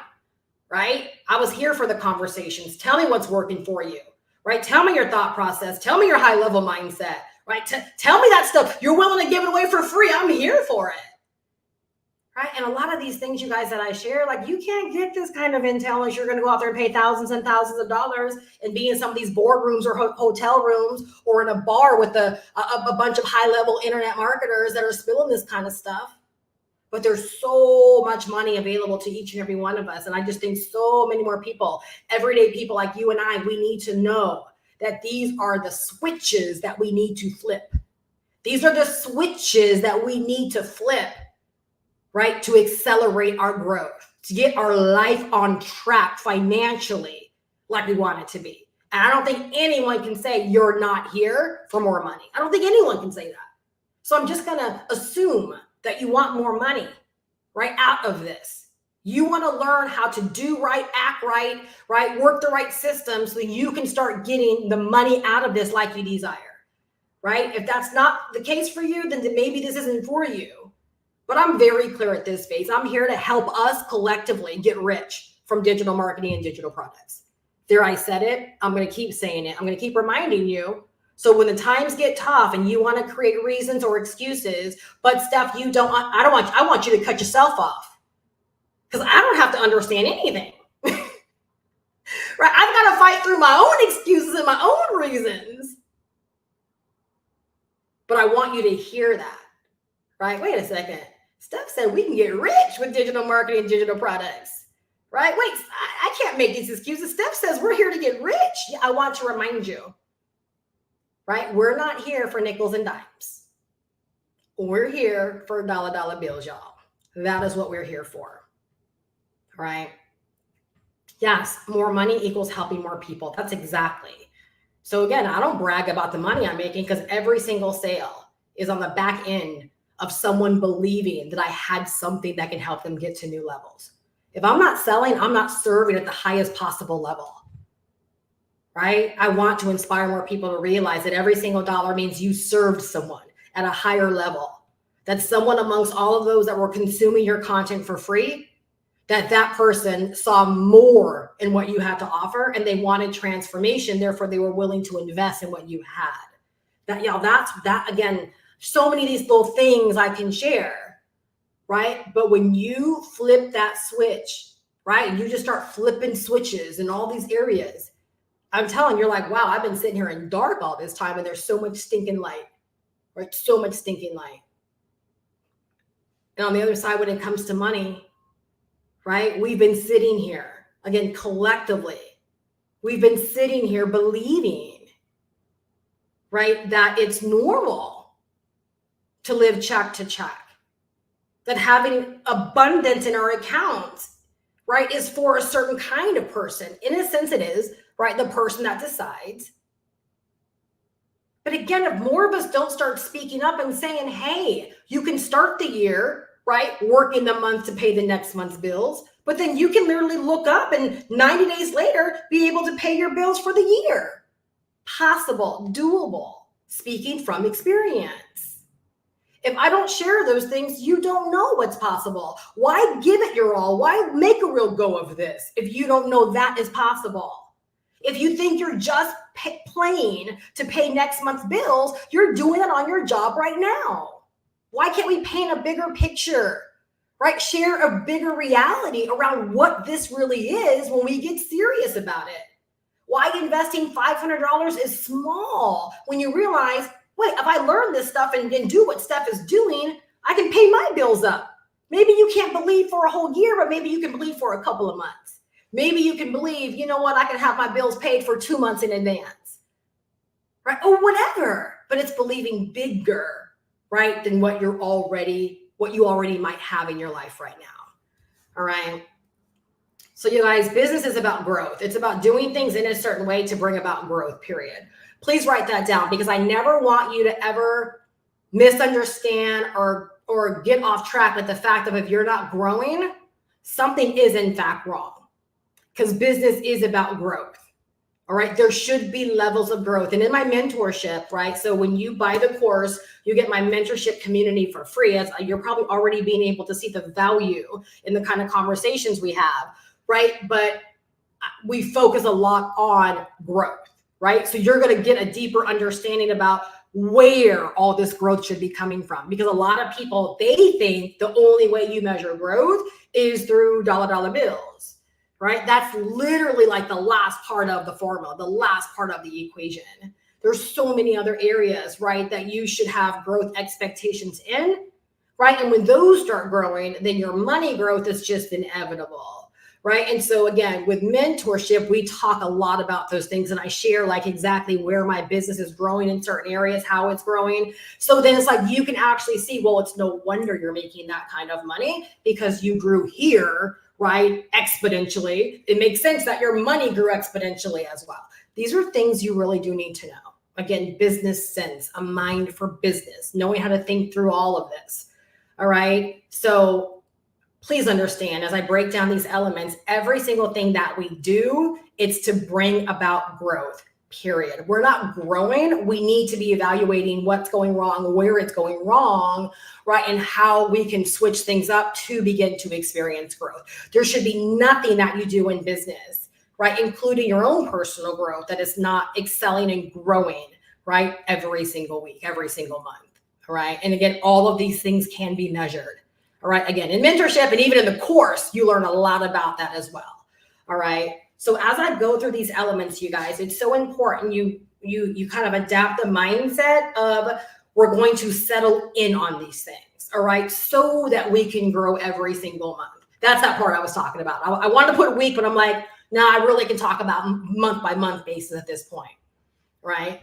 right? I was here for the conversations. Tell me what's working for you, right? Tell me your thought process. Tell me your high level mindset, right? Tell me that stuff. You're willing to give it away for free. I'm here for it. Right. And a lot of these things, you guys, that I share, like, you can't get this kind of intel unless you're going to go out there and pay thousands and thousands of dollars and be in some of these boardrooms or hotel rooms or in a bar with a bunch of high level internet marketers that are spilling this kind of stuff. But there's so much money available to each and every one of us. And I just think so many more people, everyday people like you and I, we need to know that these are the switches that we need to flip. These are the switches that we need to flip, right? To accelerate our growth, to get our life on track financially like we want it to be. And I don't think anyone can say you're not here for more money. I don't think anyone can say that. So I'm just going to assume that you want more money, right, out of this. You want to learn how to do right, act right, right, work the right system so that you can start getting the money out of this like you desire, right? If that's not the case for you, then maybe this isn't for you. But I'm very clear at this phase. I'm here to help us collectively get rich from digital marketing and digital products. There, I said it. I'm going to keep saying it. I'm going to keep reminding you. So when the times get tough and you want to create reasons or excuses, but stuff you don't want, I want you to cut yourself off because I don't have to understand anything. Right? I've got to fight through my own excuses and my own reasons. But I want you to hear that, right? Wait a second. Steph said we can get rich with digital marketing and digital products, right? Wait, I can't make these excuses. Steph says we're here to get rich. I want to remind you, right? We're not here for nickels and dimes. We're here for dollar bills, y'all. That is what we're here for, right? Yes, more money equals helping more people. That's exactly. So again, I don't brag about the money I'm making because every single sale is on the back end of someone believing that I had something that can help them get to new levels. If I'm not selling, I'm not serving at the highest possible level, right? I want to inspire more people to realize that every single dollar means you served someone at a higher level, that someone amongst all of those that were consuming your content for free, that person saw more in what you had to offer and they wanted transformation. Therefore, they were willing to invest in what you had. That again, so many of these little things I can share, right? But when you flip that switch, right, and you just start flipping switches in all these areas, I'm telling you, you're like, wow, I've been sitting here in dark all this time and there's so much stinking light, right? So much stinking light. And on the other side, when it comes to money, right, we've been sitting here, again, collectively, we've been sitting here believing, right, that it's normal to live check to check, that having abundance in our accounts, right, is for a certain kind of person. In a sense, it is, right, the person that decides. But again, if more of us don't start speaking up and saying, hey, you can start the year, right, working the month to pay the next month's bills, but then you can literally look up and 90 days later be able to pay your bills for the year. Possible, doable, speaking from experience. If I don't share those things, you don't know what's possible. Why give it your all? Why make a real go of this if you don't know that is possible? If you think you're just playing to pay next month's bills, you're doing it on your job right now. Why can't we paint a bigger picture, right? Share a bigger reality around what this really is when we get serious about it. Why investing $500 is small when you realize, wait, if I learn this stuff and do what Steph is doing, I can pay my bills up. Maybe you can't believe for a whole year, but maybe you can believe for a couple of months. Maybe you can believe, you know what, I can have my bills paid for 2 months in advance, right? Or whatever, but it's believing bigger, right, than what you already might have in your life right now. All right. So you guys, business is about growth. It's about doing things in a certain way to bring about growth, period. Please write that down, because I never want you to ever misunderstand or get off track with the fact of, if you're not growing, something is in fact wrong, because business is about growth. All right. There should be levels of growth. And in my mentorship, right? So when you buy the course, you get my mentorship community for free, as you're probably already being able to see the value in the kind of conversations we have, right? But we focus a lot on growth, right? So you're going to get a deeper understanding about where all this growth should be coming from, because a lot of people, they think the only way you measure growth is through dollar bills. Right? That's literally like the last part of the formula, the last part of the equation. There's so many other areas, right, that you should have growth expectations in, right? And when those start growing, then your money growth is just inevitable, right? And so again, with mentorship, we talk a lot about those things, and I share like exactly where my business is growing in certain areas, how it's growing. So then it's like you can actually see, well, it's no wonder you're making that kind of money, because you grew here, right, exponentially. It makes sense that your money grew exponentially as well. These are things you really do need to know. Again, business sense, a mind for business, knowing how to think through all of this. All right. So please understand, as I break down these elements, every single thing that we do, it's to bring about growth, period. We're not growing. We need to be evaluating what's going wrong, where it's going wrong, right? And how we can switch things up to begin to experience growth. There should be nothing that you do in business, right, including your own personal growth, that is not excelling and growing, right, every single week, every single month, all right? And again, all of these things can be measured, all right? Again, in mentorship and even in the course, you learn a lot about that as well, all right? So as I go through these elements, you guys, it's so important you kind of adapt the mindset of, we're going to settle in on these things, all right, so that we can grow every single month. That's that part I was talking about. I wanted to put week, but I'm like, nah, I really can talk about month by month basis at this point, right?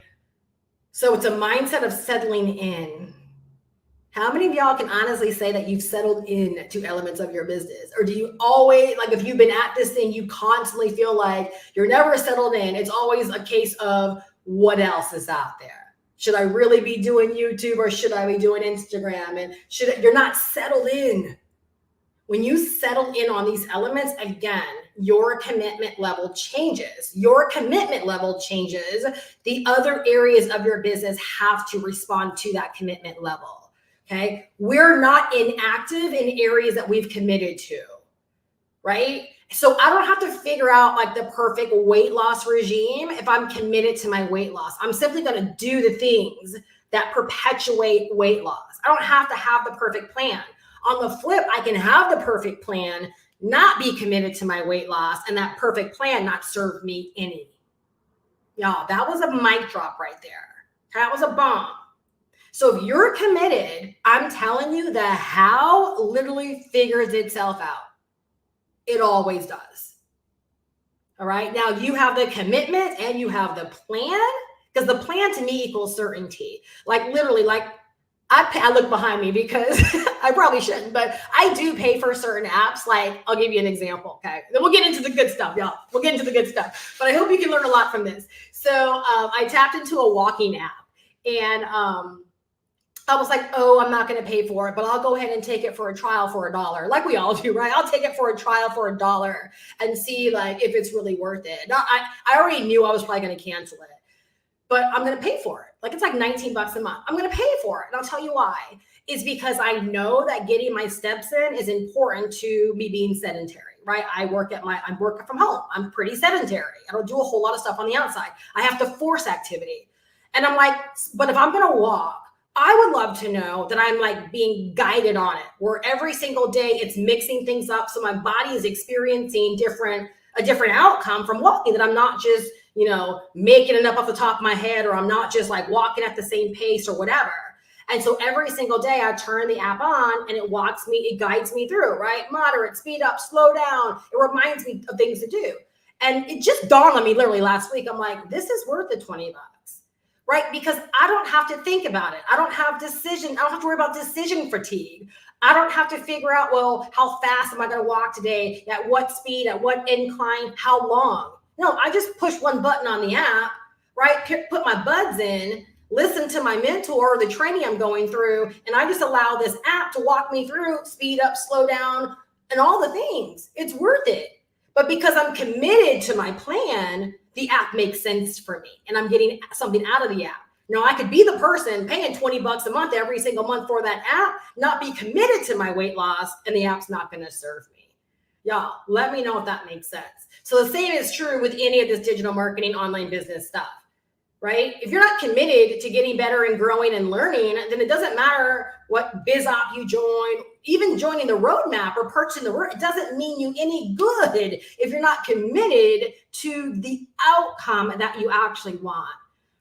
So it's a mindset of settling in. How many of y'all can honestly say that you've settled in to elements of your business? Or do you always, like, if you've been at this thing, you constantly feel like you're never settled in? It's always a case of, what else is out there? Should I really be doing YouTube, or should I be doing Instagram? And you're not settled in. When you settle in on these elements, again, your commitment level changes. Your commitment level changes. The other areas of your business have to respond to that commitment level. Okay. We're not inactive in areas that we've committed to, right? So I don't have to figure out like the perfect weight loss regime if I'm committed to my weight loss. I'm simply going to do the things that perpetuate weight loss. I don't have to have the perfect plan. On the flip, I can have the perfect plan, not be committed to my weight loss, and that perfect plan not serve me any. Y'all, that was a mic drop right there. That was a bomb. So if you're committed, I'm telling you, the how literally figures itself out. It always does. All right. Now you have the commitment and you have the plan, because the plan to me equals certainty. Like literally, like I look behind me because I probably shouldn't, but I do pay for certain apps. Like I'll give you an example. Okay. Then we'll get into the good stuff, y'all. We'll get into the good stuff, but I hope you can learn a lot from this. So I tapped into a walking app, and I was like, oh, I'm not going to pay for it, but I'll go ahead and take it for a trial for $1, like we all do, right? I'll take it for a trial for $1 and see like if it's really worth it. Now, I already knew I was probably going to cancel it, but I'm going to pay for it. Like it's like $19 a month. I'm going to pay for it. And I'll tell you why. It's because I know that getting my steps in is important to me being sedentary, right? I work from home. I'm pretty sedentary. I don't do a whole lot of stuff on the outside. I have to force activity. And I'm like, but if I'm going to walk, I would love to know that I'm like being guided on it, where every single day it's mixing things up. So my body is experiencing a different outcome from walking, that I'm not just, making it up off the top of my head, or I'm not just like walking at the same pace or whatever. And so every single day I turn the app on and it guides me through, right? Moderate, speed up, slow down. It reminds me of things to do. And it just dawned on me literally last week. I'm like, this is worth the $20, right? Because I don't have to think about it. I don't have to worry about decision fatigue. I don't have to figure out, well, how fast am I going to walk today? At what speed, at what incline, how long? No, I just push one button on the app, right? Put my buds in, listen to my mentor, the training I'm going through, and I just allow this app to walk me through speed up, slow down, and all the things. It's worth it. But because I'm committed to my plan, the app makes sense for me and I'm getting something out of the app. Now, I could be the person paying $20 a month every single month for that app, not be committed to my weight loss, and the app's not going to serve me. Y'all, let me know if that makes sense. So the same is true with any of this digital marketing, online business stuff, right? If you're not committed to getting better and growing and learning, then it doesn't matter what biz op you join, even joining the roadmap or purchasing the roadmap, it doesn't mean you any good if you're not committed to the outcome that you actually want,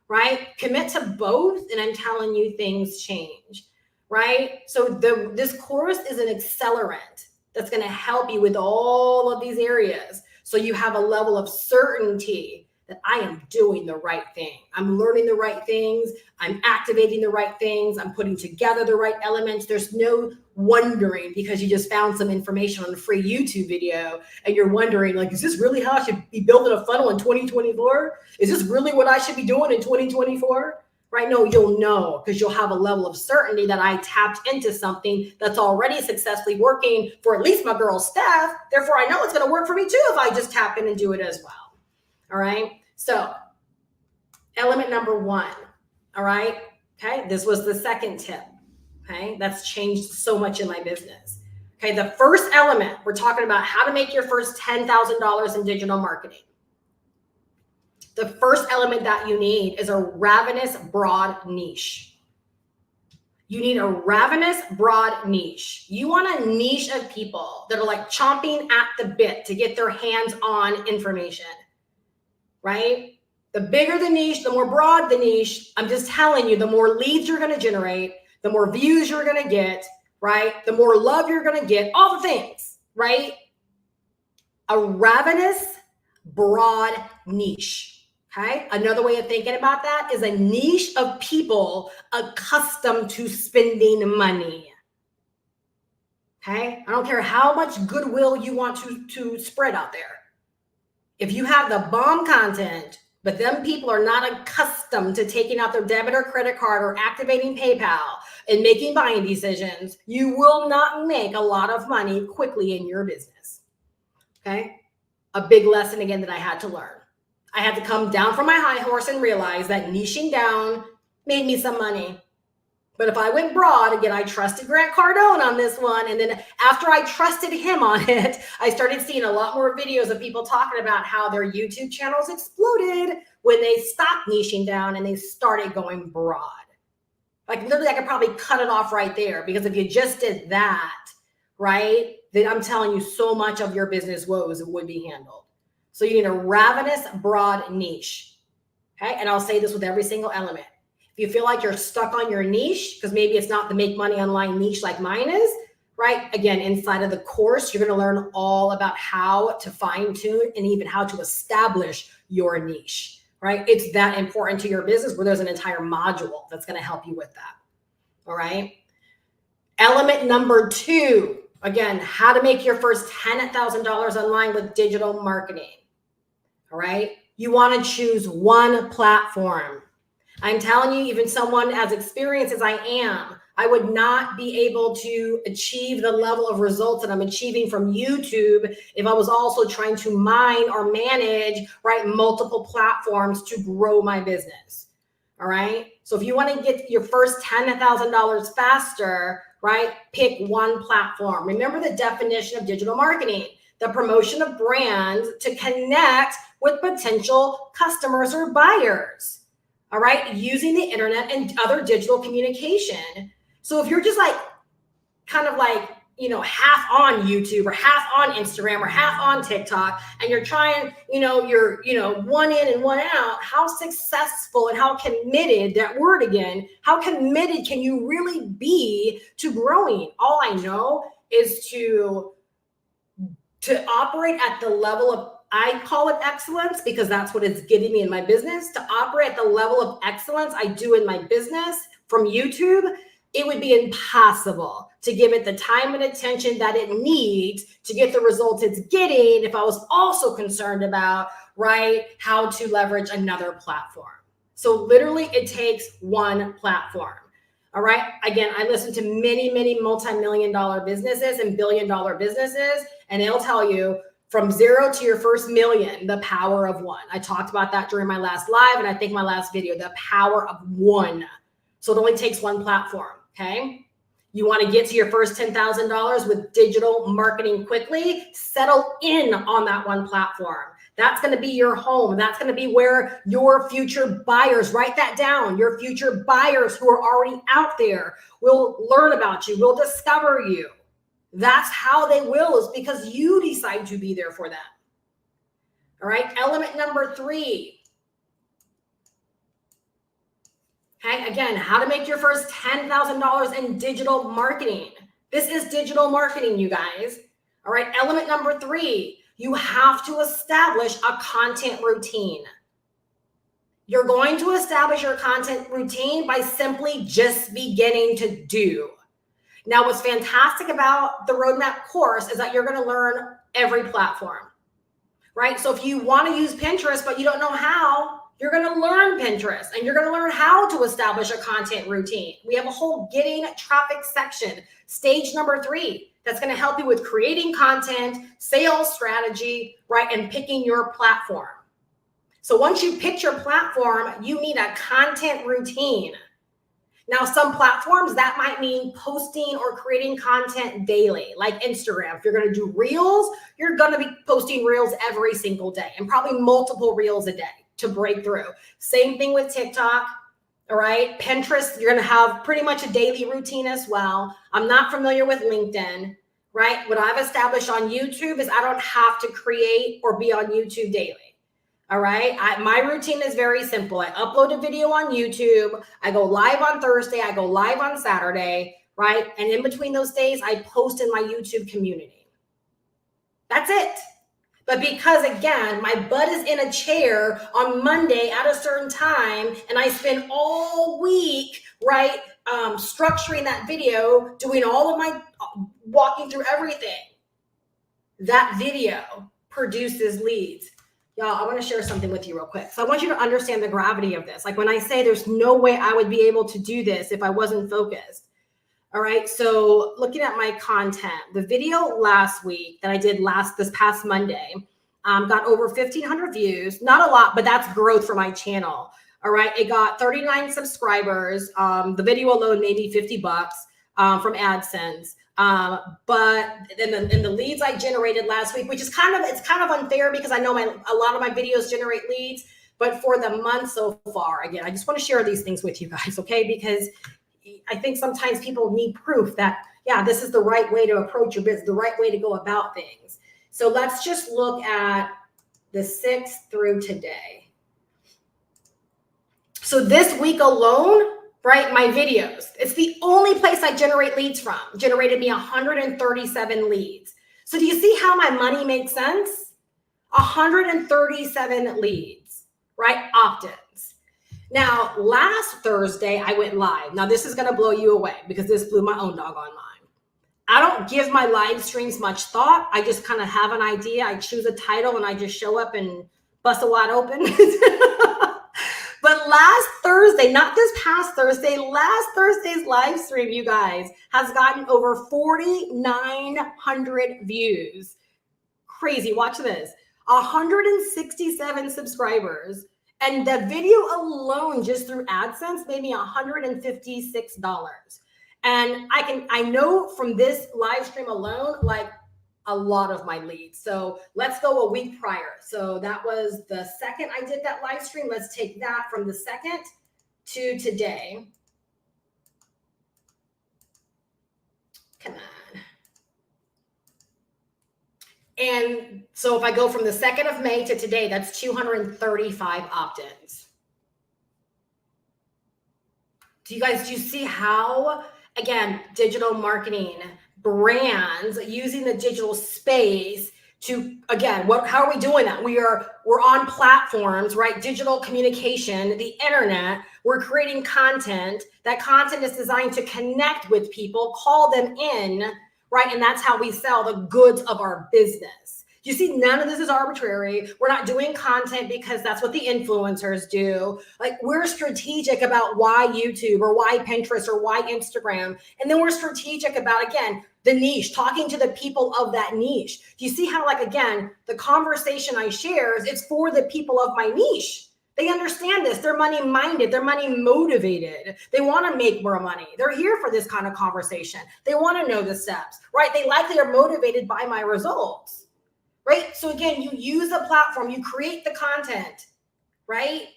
right? Commit to both, and I'm telling you, things change, right? So this course is an accelerant that's going to help you with all of these areas. So you have a level of certainty that I am doing the right thing. I'm learning the right things. I'm activating the right things. I'm putting together the right elements. There's no wondering because you just found some information on a free YouTube video and you're wondering, like, is this really how I should be building a funnel in 2024? Is this really what I should be doing in 2024? Right? No, you'll know because you'll have a level of certainty that I tapped into something that's already successfully working for at least my girl Steph. Therefore, I know it's going to work for me too if I just tap in and do it as well. All right. So element number 1. All right. Okay. This was the second tip. Okay. That's changed so much in my business. Okay. The first element, we're talking about how to make your first $10,000 in digital marketing. The first element that you need is a ravenous broad niche. You need a ravenous broad niche. You want a niche of people that are like chomping at the bit to get their hands on information, right? The bigger the niche, the more broad the niche. I'm just telling you, the more leads you're going to generate, the more views you're going to get, right? The more love you're going to get, all the things, right? A ravenous broad niche. Okay. Another way of thinking about that is a niche of people accustomed to spending money. Okay. I don't care how much goodwill you want to spread out there. If you have the bomb content, but them people are not accustomed to taking out their debit or credit card or activating PayPal and making buying decisions, you will not make a lot of money quickly in your business. Okay. A big lesson again that I had to learn. I had to come down from my high horse and realize that niching down made me some money. But if I went broad, again, I trusted Grant Cardone on this one. And then after I trusted him on it, I started seeing a lot more videos of people talking about how their YouTube channels exploded when they stopped niching down and they started going broad. Like literally, I could probably cut it off right there because if you just did that, right, then I'm telling you so much of your business woes would be handled. So you need a ravenous broad niche. Okay. And I'll say this with every single element. If you feel like you're stuck on your niche, because maybe it's not the make money online niche like mine is, right? Again, inside of the course, you're going to learn all about how to fine tune and even how to establish your niche, right? It's that important to your business where there's an entire module that's going to help you with that. All right. Element number 2, again, how to make your first $10,000 online with digital marketing. All right. You want to choose one platform. I'm telling you, even someone as experienced as I am, I would not be able to achieve the level of results that I'm achieving from YouTube if I was also trying to mine or manage, right, multiple platforms to grow my business. All right. So if you want to get your first $10,000 faster, right, pick one platform. Remember the definition of digital marketing, the promotion of brands to connect with potential customers or buyers. All right, using the internet and other digital communication. So if you're just like, kind of like half on YouTube or half on Instagram or half on TikTok, and you're trying, you're, one in and one out, how successful and how committed, that word again, how committed can you really be to growing? All I know is to operate at the level of, I call it excellence because that's what it's getting me in my business, to operate at the level of excellence I do in my business from YouTube. It would be impossible to give it the time and attention that it needs to get the results it's getting if I was also concerned about, right, how to leverage another platform. So literally it takes one platform. All right. Again, I listen to many, many multi-million-dollar businesses and billion-dollar businesses, and they'll tell you from 0 to your first million, the power of one. I talked about that during my last live, and I think my last video, the power of one. So it only takes one platform. Okay. You want to get to your first $10,000 with digital marketing quickly, settle in on that one platform. That's going to be your home. That's going to be where your future buyers, write that down, your future buyers who are already out there will learn about you, will discover you. That's how they will, is because you decide to be there for them. All right. Element number 3. Okay, again, how to make your first $10,000 in digital marketing. This is digital marketing, you guys. All right, element number 3, you have to establish a content routine. You're going to establish your content routine by simply just beginning to do. Now, what's fantastic about the Roadmap course is that you're going to learn every platform, right? So if you want to use Pinterest, but you don't know how, you're going to learn Pinterest, and you're going to learn how to establish a content routine. We have a whole getting traffic section, stage number 3, that's going to help you with creating content, sales strategy, right, and picking your platform. So once you pick your platform, you need a content routine. Now, some platforms, that might mean posting or creating content daily, like Instagram. If you're going to do reels, you're going to be posting reels every single day, and probably multiple reels a day to break through. Same thing with TikTok. All right. Pinterest, you're going to have pretty much a daily routine as well. I'm not familiar with LinkedIn, right? What I've established on YouTube is I don't have to create or be on YouTube daily. All right. My routine is very simple. I upload a video on YouTube. I go live on Thursday. I go live on Saturday, right? And in between those days, I post in my YouTube community. That's it. But because, again, my butt is in a chair on Monday at a certain time, and I spend all week, right, structuring that video, doing all of my walking through everything, that video produces leads. Y'all, I want to share something with you real quick. So I want you to understand the gravity of this. Like when I say there's no way I would be able to do this if I wasn't focused. All right. So looking at my content, the video last week that I did this past Monday got over 1,500 views. Not a lot, but that's growth for my channel. All right. It got 39 subscribers. The video alone made me $50 from AdSense. But in the leads I generated last week, which is kind of unfair because I know a lot of my videos generate leads, but for the month so far, again, I just want to share these things with you guys. Okay. Because I think sometimes people need proof that, yeah, this is the right way to approach your business, the right way to go about things. So let's just look at the 6th through today. So this week alone, right, my videos, it's the only place I generate leads from, generated me 137 leads. So do you see how my money makes sense? 137 leads, right? Opt-ins. Now, last Thursday, I went live. Now, this is going to blow you away because this blew my own doggone mind. I don't give my live streams much thought. I just kind of have an idea. I choose a title and I just show up and bust it wide open. But last Thursday, not this past Thursday, last Thursday's live stream, you guys, has gotten over 4,900 views. Crazy. Watch this. 167 subscribers. And the video alone, just through AdSense, made me $156. And I know from this live stream alone, like a lot of my leads. So let's go a week prior. So that was the 2nd I did that live stream. Let's take that from the 2nd to today. Come on. And so if I go from the 2nd of May to today, that's 235 opt-ins. Do you see how, again, digital marketing, brands using the digital space to, again, how are we doing that? We're on platforms, right? Digital communication, the internet, we're creating content. That content is designed to connect with people, call them in, right? And that's how we sell the goods of our business. You see, none of this is arbitrary. We're not doing content because that's what the influencers do. Like, we're strategic about why YouTube or why Pinterest or why Instagram. And then we're strategic about, again, the niche, talking to the people of that niche. Do you see how, like, again, the conversation I share, it's for the people of my niche. They understand this. They're money minded. They're money motivated. They want to make more money. They're here for this kind of conversation. They want to know the steps, right? They likely are motivated by my results. Right? So again, you use the platform, you create the content, right?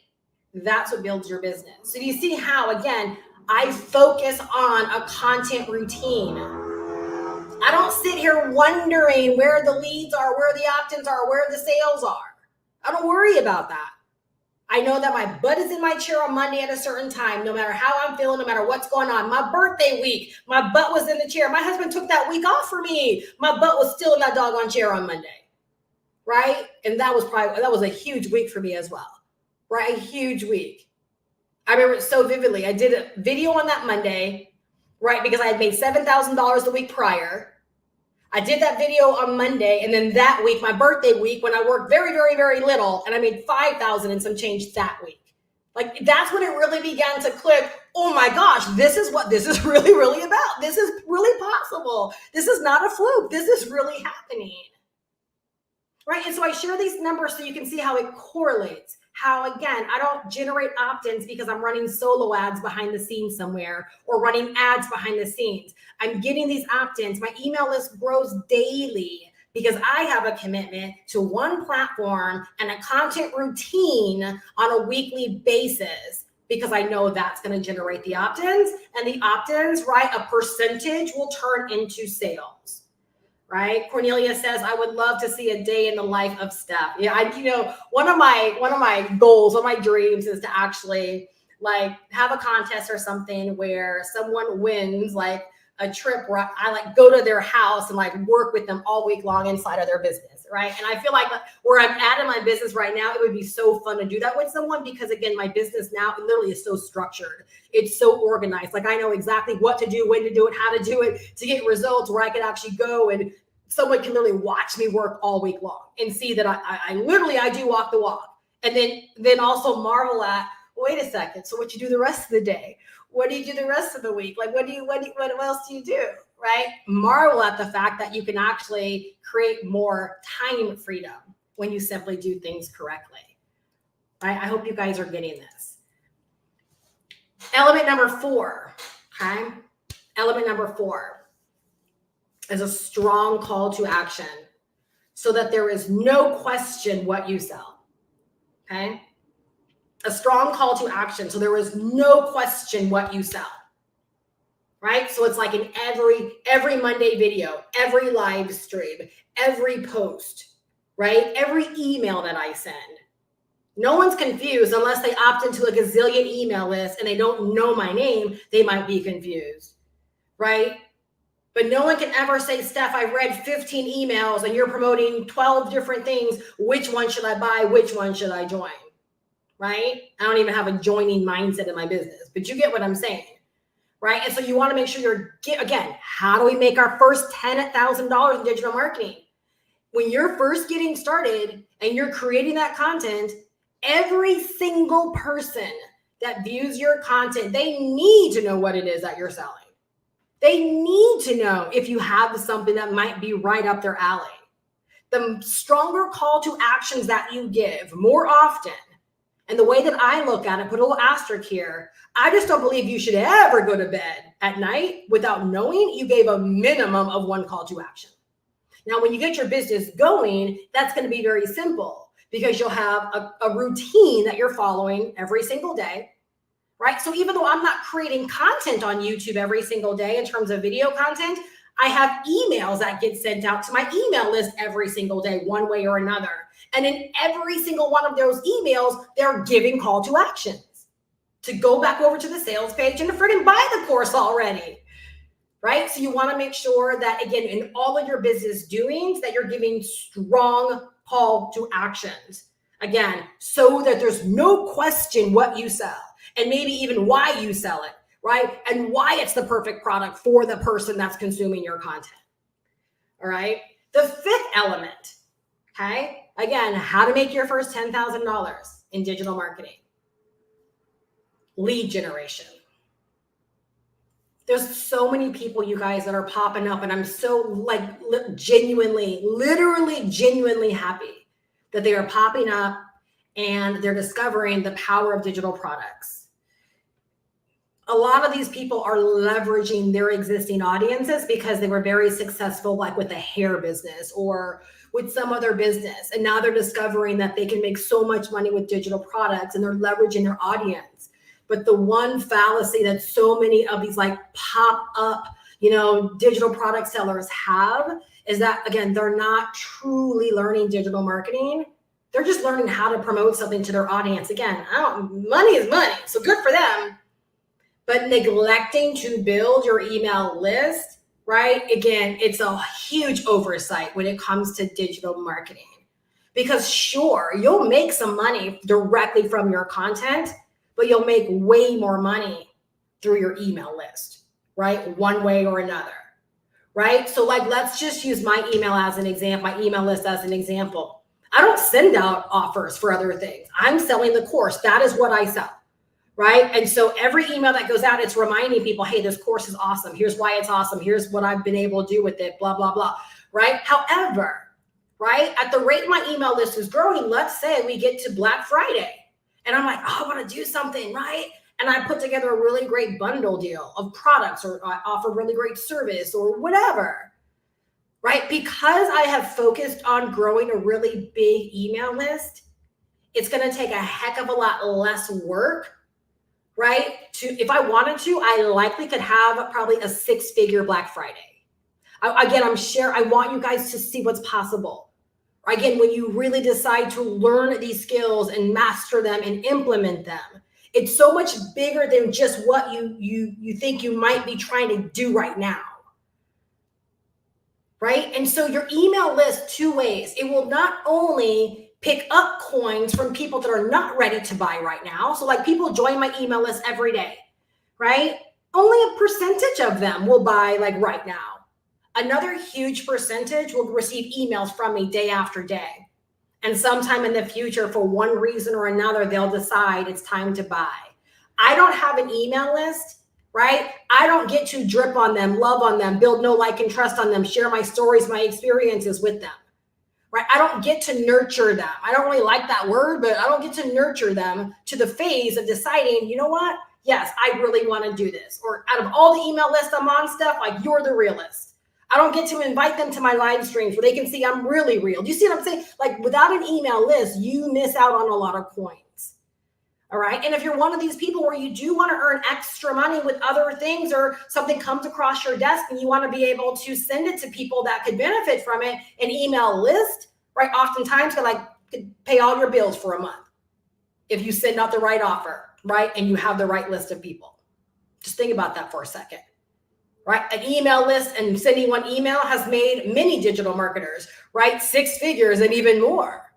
That's what builds your business. So do you see how, again, I focus on a content routine. I don't sit here wondering where the leads are, where the opt-ins are, where the sales are. I don't worry about that. I know that my butt is in my chair on Monday at a certain time, no matter how I'm feeling, no matter what's going on. My birthday week, my butt was in the chair. My husband took that week off for me. My butt was still in that doggone chair on Monday. Right? And that was a huge week for me as well, right? A huge week. I remember it so vividly. I did a video on that Monday, right? Because I had made $7,000 the week prior. I did that video on Monday. And then that week, my birthday week, when I worked very, very, very little, and I made $5,000 and some change that week. Like, that's when it really began to click. Oh my gosh, this is what this is really, really about. This is really possible. This is not a fluke. This is really happening. Right? And so I share these numbers so you can see how it correlates. How, again, I don't generate opt-ins because I'm running solo ads behind the scenes somewhere or running ads behind the scenes. I'm getting these opt-ins. My email list grows daily because I have a commitment to one platform and a content routine on a weekly basis, because I know that's going to generate the opt-ins, and the opt-ins, right, a percentage will turn into sales. Right? Cornelia says, I would love to see a day in the life of Steph. Yeah, one of my goals, one of my dreams is to actually like have a contest or something where someone wins like a trip where I like go to their house and like work with them all week long inside of their business. Right? And I feel like where I'm at in my business right now, it would be so fun to do that with someone, because again, my business now literally is so structured. It's so organized. Like, I know exactly what to do, when to do it, how to do it to get results, where I can actually go and someone can literally watch me work all week long and see that I literally do walk the walk. And then also marvel at, wait a second, so what you do the rest of the day? What do you do the rest of the week? Like, what else do you do? Right? Marvel at the fact that you can actually create more time freedom when you simply do things correctly. Right? I hope you guys are getting this. Element number 4, okay? Element number 4 is a strong call to action so that there is no question what you sell, okay? A strong call to action so there is no question what you sell, right? So it's like in every Monday video, every live stream, every post, right? Every email that I send. No one's confused unless they opt into a gazillion email lists and they don't know my name. They might be confused, right? But no one can ever say, Steph, I read 15 emails and you're promoting 12 different things. Which one should I buy? Which one should I join? Right? I don't even have a joining mindset in my business, but you get what I'm saying, right? And so you want to make sure again, how do we make our first $10,000 in digital marketing? When you're first getting started and you're creating that content, every single person that views your content, they need to know what it is that you're selling. They need to know if you have something that might be right up their alley. The stronger call to actions that you give more often, and the way that I look at it, put a little asterisk here, I just don't believe you should ever go to bed at night without knowing you gave a minimum of one call to action. Now, when you get your business going, that's going to be very simple because you'll have a routine that you're following every single day. Right? So even though I'm not creating content on YouTube every single day in terms of video content, I have emails that get sent out to my email list every single day, one way or another. And in every single one of those emails, they're giving call to actions to go back over to the sales page and to freaking buy the course already, right? So you want to make sure that, again, in all of your business doings, that you're giving strong call to actions. Again, so that there's no question what you sell and maybe even why you sell it, right? And why it's the perfect product for the person that's consuming your content. All right. The fifth element, okay? Again, how to make your first $10,000 in digital marketing. Lead generation. There's so many people, you guys, that are popping up, and I'm so literally genuinely happy that they are popping up and they're discovering the power of digital products. A lot of these people are leveraging their existing audiences because they were very successful, like with a hair business or with some other business. And now they're discovering that they can make so much money with digital products, and they're leveraging their audience. But the one fallacy that so many of these like pop up, digital product sellers have is that, again, they're not truly learning digital marketing. They're just learning how to promote something to their audience. Again, money is money, so good for them. But neglecting to build your email list, right? Again, it's a huge oversight when it comes to digital marketing. Because sure, you'll make some money directly from your content, but you'll make way more money through your email list, right? One way or another, right? So let's just use my email as an example, my email list as an example. I don't send out offers for other things. I'm selling the course. That is what I sell, right? And so every email that goes out, it's reminding people, hey, this course is awesome. Here's why it's awesome. Here's what I've been able to do with it, blah, blah, blah, right? However, right, at the rate my email list is growing, let's say we get to Black Friday and I'm like, oh, I want to do something, right? And I put together a really great bundle deal of products, or I offer really great service or whatever, right? Because I have focused on growing a really big email list, it's going to take a heck of a lot less work, right? If I wanted to, I likely could have probably a 6-figure Black Friday. I want you guys to see what's possible. Again, when you really decide to learn these skills and master them and implement them, it's so much bigger than just what you think you might be trying to do right now. Right? And so your email list, 2 ways. It will not only pick up coins from people that are not ready to buy right now. So like people join my email list every day, right? Only a percentage of them will buy like right now. Another huge percentage will receive emails from me day after day. And sometime in the future, for one reason or another, they'll decide it's time to buy. I don't have an email list, right? I don't get to drip on them, love on them, build know, like, and trust on them, share my stories, my experiences with them, right? I don't get to nurture them. I don't really like that word, but I don't get to nurture them to the phase of deciding, you know what? Yes, I really want to do this. Or out of all the email lists I'm on, stuff, like, you're the realist. I don't get to invite them to my live streams where they can see I'm really real. Do you see what I'm saying? Like, without an email list, you miss out on a lot of coins. All right. And if you're one of these people where you do want to earn extra money with other things, or something comes across your desk and you want to be able to send it to people that could benefit from it, an email list, right? Oftentimes could pay all your bills for a month if you send out the right offer, right? And you have the right list of people. Just think about that for a second. Right? An email list and sending one email has made many digital marketers, right? 6 figures and even more.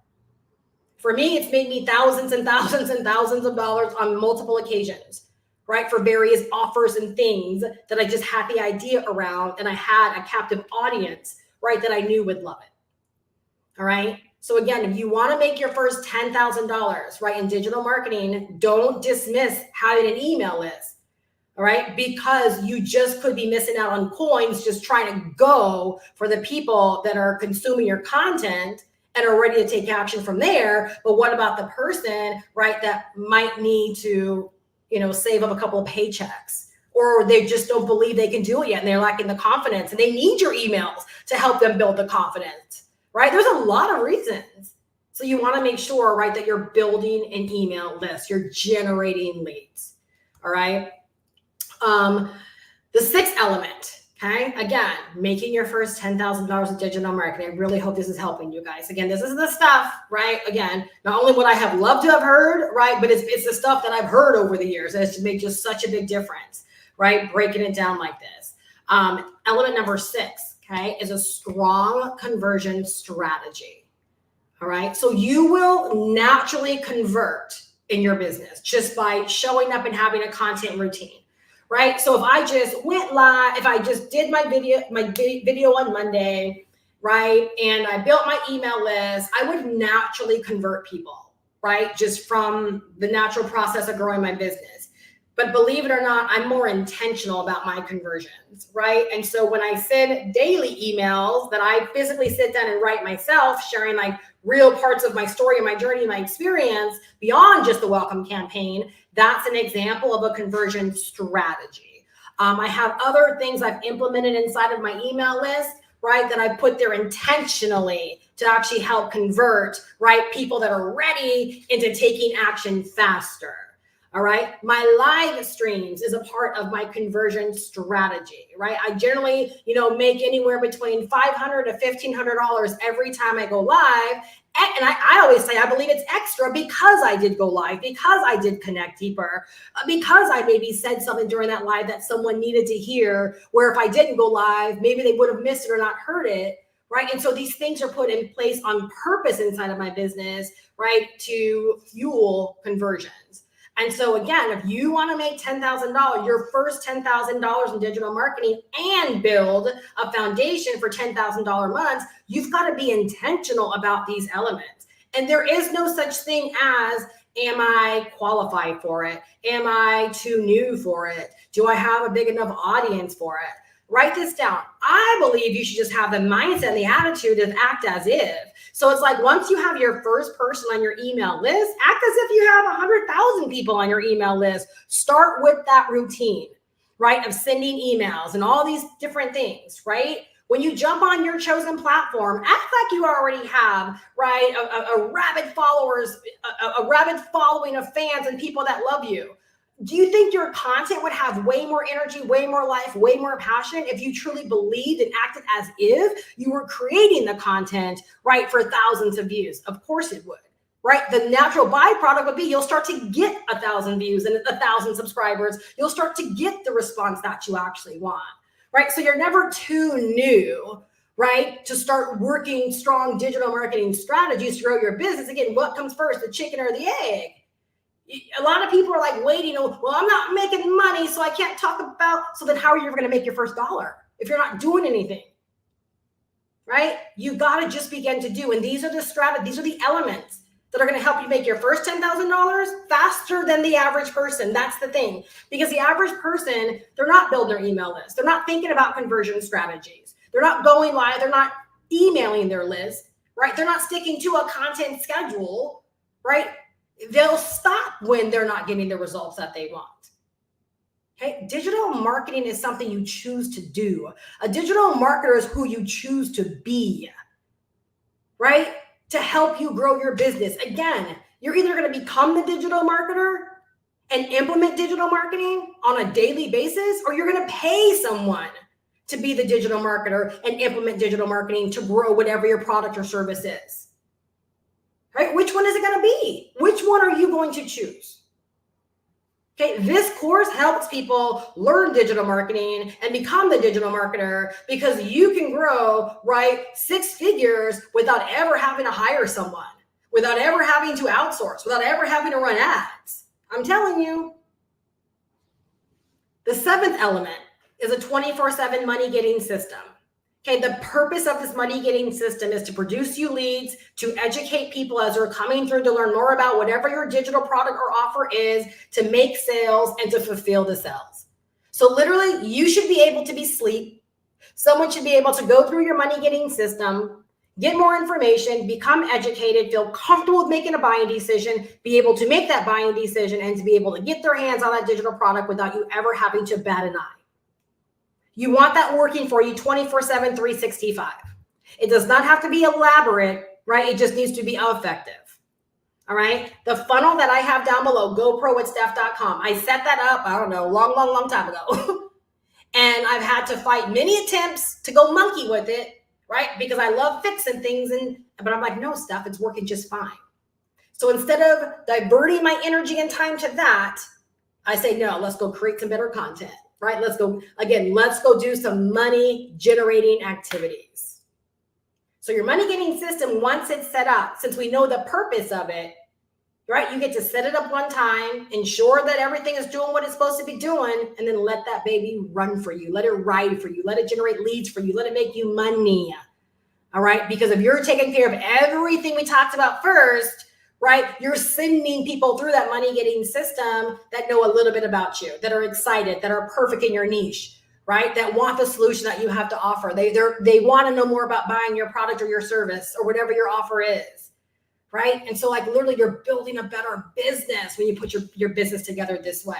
For me, it's made me thousands and thousands and thousands of dollars on multiple occasions, right? For various offers and things that I just had the idea around, and I had a captive audience, right, that I knew would love it. All right. So again, if you want to make your first $10,000, right, in digital marketing, don't dismiss having an email list. All right, because you just could be missing out on coins just trying to go for the people that are consuming your content and are ready to take action from there. But what about the person, right, that might need to, save up a couple of paychecks, or they just don't believe they can do it yet and they're lacking the confidence and they need your emails to help them build the confidence, right? There's a lot of reasons. So you want to make sure, right, that you're building an email list, you're generating leads. All right. The 6th element, Okay, again, making your first $10,000 of digital marketing. I really hope this is helping you guys. Again, this is the stuff, right? Again, not only what I have loved to have heard, right, but it's the stuff that I've heard over the years. And it's made just such a big difference, right? Breaking it down like this. Element number 6, okay, is a strong conversion strategy. All right, so you will naturally convert in your business just by showing up and having a content routine. Right? So if I just went live, if I just did my video on Monday, right? And I built my email list, I would naturally convert people, right? Just from the natural process of growing my business. But believe it or not, I'm more intentional about my conversions, right? And so when I send daily emails that I physically sit down and write myself, sharing like real parts of my story and my journey, my experience beyond just the welcome campaign, that's an example of a conversion strategy. I have other things I've implemented inside of my email list, right, that I put there intentionally to actually help convert, right, people that are ready into taking action faster. All right. My live streams is a part of my conversion strategy, right? I generally, make anywhere between $500 to $1,500 every time I go live. And I always say, I believe it's extra because I did go live, because I did connect deeper, because I maybe said something during that live that someone needed to hear, where if I didn't go live, maybe they would have missed it or not heard it. Right. And so these things are put in place on purpose inside of my business, right, to fuel conversions. And so again, if you want to make $10,000, your first $10,000 in digital marketing and build a foundation for $10,000 months, you've got to be intentional about these elements. And there is no such thing as, am I qualified for it? Am I too new for it? Do I have a big enough audience for it? Write this down. I believe you should just have the mindset and the attitude to act as if. So it's like once you have your first person on your email list, act as if you have 100,000 people on your email list. Start with that routine, right, of sending emails and all these different things, right? When you jump on your chosen platform, act like you already have, right, a rabid followers, a rabid following of fans and people that love you. Do you think your content would have way more energy, way more life, way more passion if you truly believed and acted as if you were creating the content, right, for thousands of views? Of course it would, right? The natural byproduct would be you'll start to get 1,000 views and 1,000 subscribers. You'll start to get the response that you actually want, right? So you're never too new, right, to start working strong digital marketing strategies to grow your business. Again, what comes first, the chicken or the egg? A lot of people are like waiting, well, I'm not making money, so I can't talk about, so then how are you ever going to make your first dollar if you're not doing anything, right? You got to just begin to do. And these are the strategies, these are the elements that are going to help you make your first $10,000 faster than the average person. That's the thing, because the average person, they're not building their email list. They're not thinking about conversion strategies. They're not going live. They're not emailing their list, right? They're not sticking to a content schedule, right? They'll stop when they're not getting the results that they want. Okay, digital marketing is something you choose to do. A digital marketer is who you choose to be, right? To help you grow your business. Again, you're either going to become the digital marketer and implement digital marketing on a daily basis, or you're going to pay someone to be the digital marketer and implement digital marketing to grow whatever your product or service is. Right? Which one is it going to be? Which one are you going to choose? Okay, this course helps people learn digital marketing and become the digital marketer, because you can grow, right, 6 figures without ever having to hire someone, without ever having to outsource, without ever having to run ads. I'm telling you. The 7th element is a 24/7 money getting system. Okay, the purpose of this money getting system is to produce you leads, to educate people as they're coming through to learn more about whatever your digital product or offer is, to make sales and to fulfill the sales. So literally, you should be able to be asleep. Someone should be able to go through your money getting system, get more information, become educated, feel comfortable with making a buying decision, be able to make that buying decision, and to be able to get their hands on that digital product without you ever having to bat an eye. You want that working for you 24/7, 365. It does not have to be elaborate, right? It just needs to be effective. All right. The funnel that I have down below, GoProWithSteph.com. I set that up, I don't know, long time ago. And I've had to fight many attempts to go monkey with it, right? Because I love fixing things, but I'm like, no, Steph, it's working just fine. So instead of diverting my energy and time to that, I say, no, let's go create some better content, right? Let's go do some money generating activities. So your money getting system, once it's set up, since we know the purpose of it, right? You get to set it up one time, ensure that everything is doing what it's supposed to be doing, and then let that baby run for you. Let it ride for you. Let it generate leads for you. Let it make you money. All right? Because if you're taking care of everything we talked about first, right, you're sending people through that money getting system that know a little bit about you, that are excited, that are perfect in your niche, right? That want the solution that you have to offer. They want to know more about buying your product or your service or whatever your offer is, right? And so like literally you're building a better business when you put your business together this way,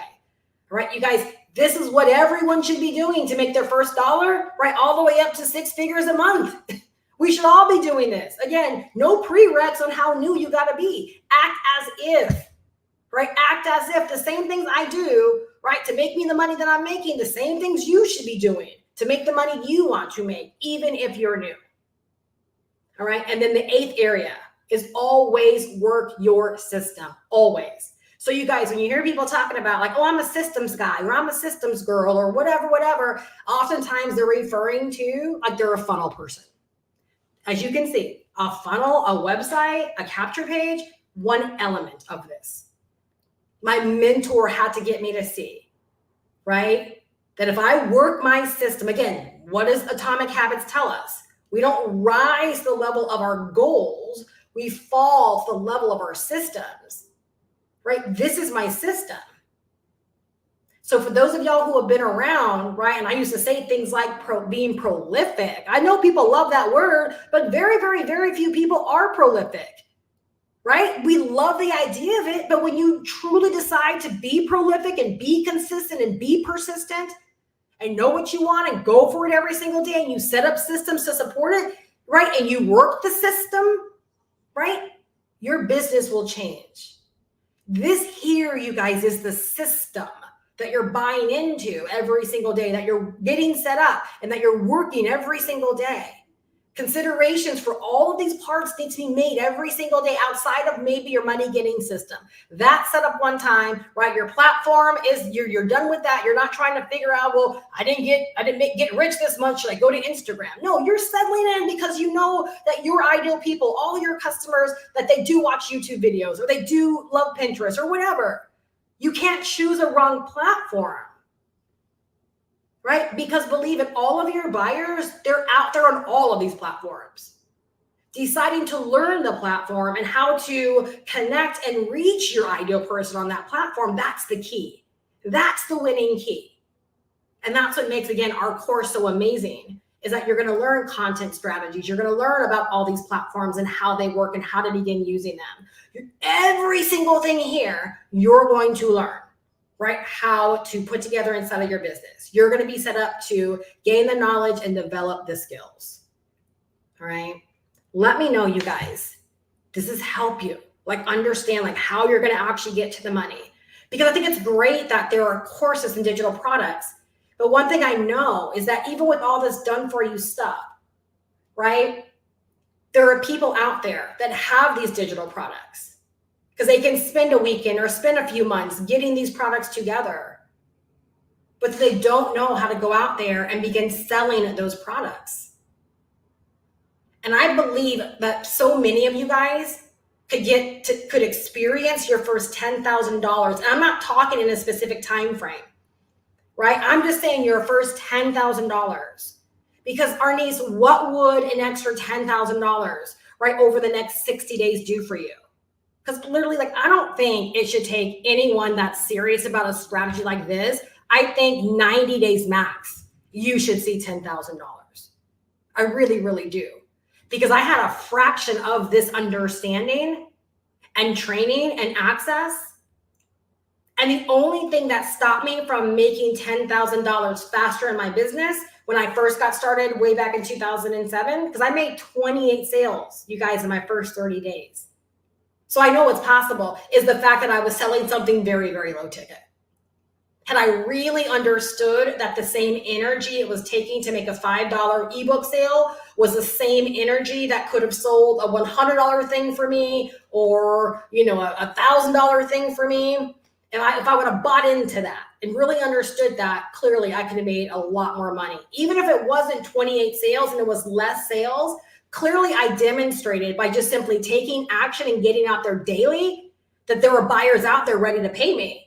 right? You guys, this is what everyone should be doing to make their first dollar, right? All the way up to 6 figures a month. We should all be doing this. Again, no prereqs on how new you got to be. Act as if, right? Act as if the same things I do, right, to make me the money that I'm making, the same things you should be doing to make the money you want to make, even if you're new. All right. And then the 8th area is always work your system, always. So you guys, when you hear people talking about like, oh, I'm a systems guy or I'm a systems girl or whatever, oftentimes they're referring to like they're a funnel person. As you can see, a funnel, a website, a capture page, one element of this. My mentor had to get me to see, right? That if I work my system, again, what does Atomic Habits tell us? We don't rise to the level of our goals. We fall to the level of our systems, right? This is my system. So for those of y'all who have been around, right, and I used to say things like being prolific. I know people love that word, but very, very, very few people are prolific, right? We love the idea of it, but when you truly decide to be prolific and be consistent and be persistent and know what you want and go for it every single day and you set up systems to support it, right, and you work the system, right, your business will change. This here, you guys, is the system that you're buying into every single day, that you're getting set up and that you're working every single day. Considerations for all of these parts need to be made every single day outside of maybe your money getting system. That's set up one time, right? Your platform is, you're done with that. You're not trying to figure out, well, I didn't get rich this month. Should I go to Instagram? No, you're settling in because you know that your ideal people, all your customers, that they do watch YouTube videos or they do love Pinterest or whatever. You can't choose a wrong platform, right? Because believe it, all of your buyers, they're out there on all of these platforms. Deciding to learn the platform and how to connect and reach your ideal person on that platform, that's the key. That's the winning key. And that's what makes, again, our course so amazing, is that you're going to learn content strategies. You're going to learn about all these platforms and how they work and how to begin using them. Every single thing here, you're going to learn, right? How to put together inside of your business. You're going to be set up to gain the knowledge and develop the skills. All right. Let me know, you guys, does this help you like understand like how you're going to actually get to the money? Because I think it's great that there are courses and digital products. But one thing I know is that even with all this done for you stuff, right? There are people out there that have these digital products because they can spend a weekend or spend a few months getting these products together, but they don't know how to go out there and begin selling those products. And I believe that so many of you guys could experience your first $10,000. And I'm not talking in a specific time frame, right? I'm just saying your first $10,000. Because Arnice, what would an extra $10,000, right, over the next 60 days do for you? Because literally, like, I don't think it should take anyone that's serious about a strategy like this. I think 90 days max, you should see $10,000. I really, really do. Because I had a fraction of this understanding and training and access. And the only thing that stopped me from making $10,000 faster in my business when I first got started way back in 2007, because I made 28 sales, you guys, in my first 30 days. So I know what's possible, is the fact that I was selling something very, very low ticket. Had I really understood that the same energy it was taking to make a $5 ebook sale was the same energy that could have sold a $100 thing for me, or a $1,000 thing for me, if I would have bought into that and really understood that, clearly I could have made a lot more money. Even if it wasn't 28 sales and it was less sales, clearly I demonstrated by just simply taking action and getting out there daily that there were buyers out there ready to pay me.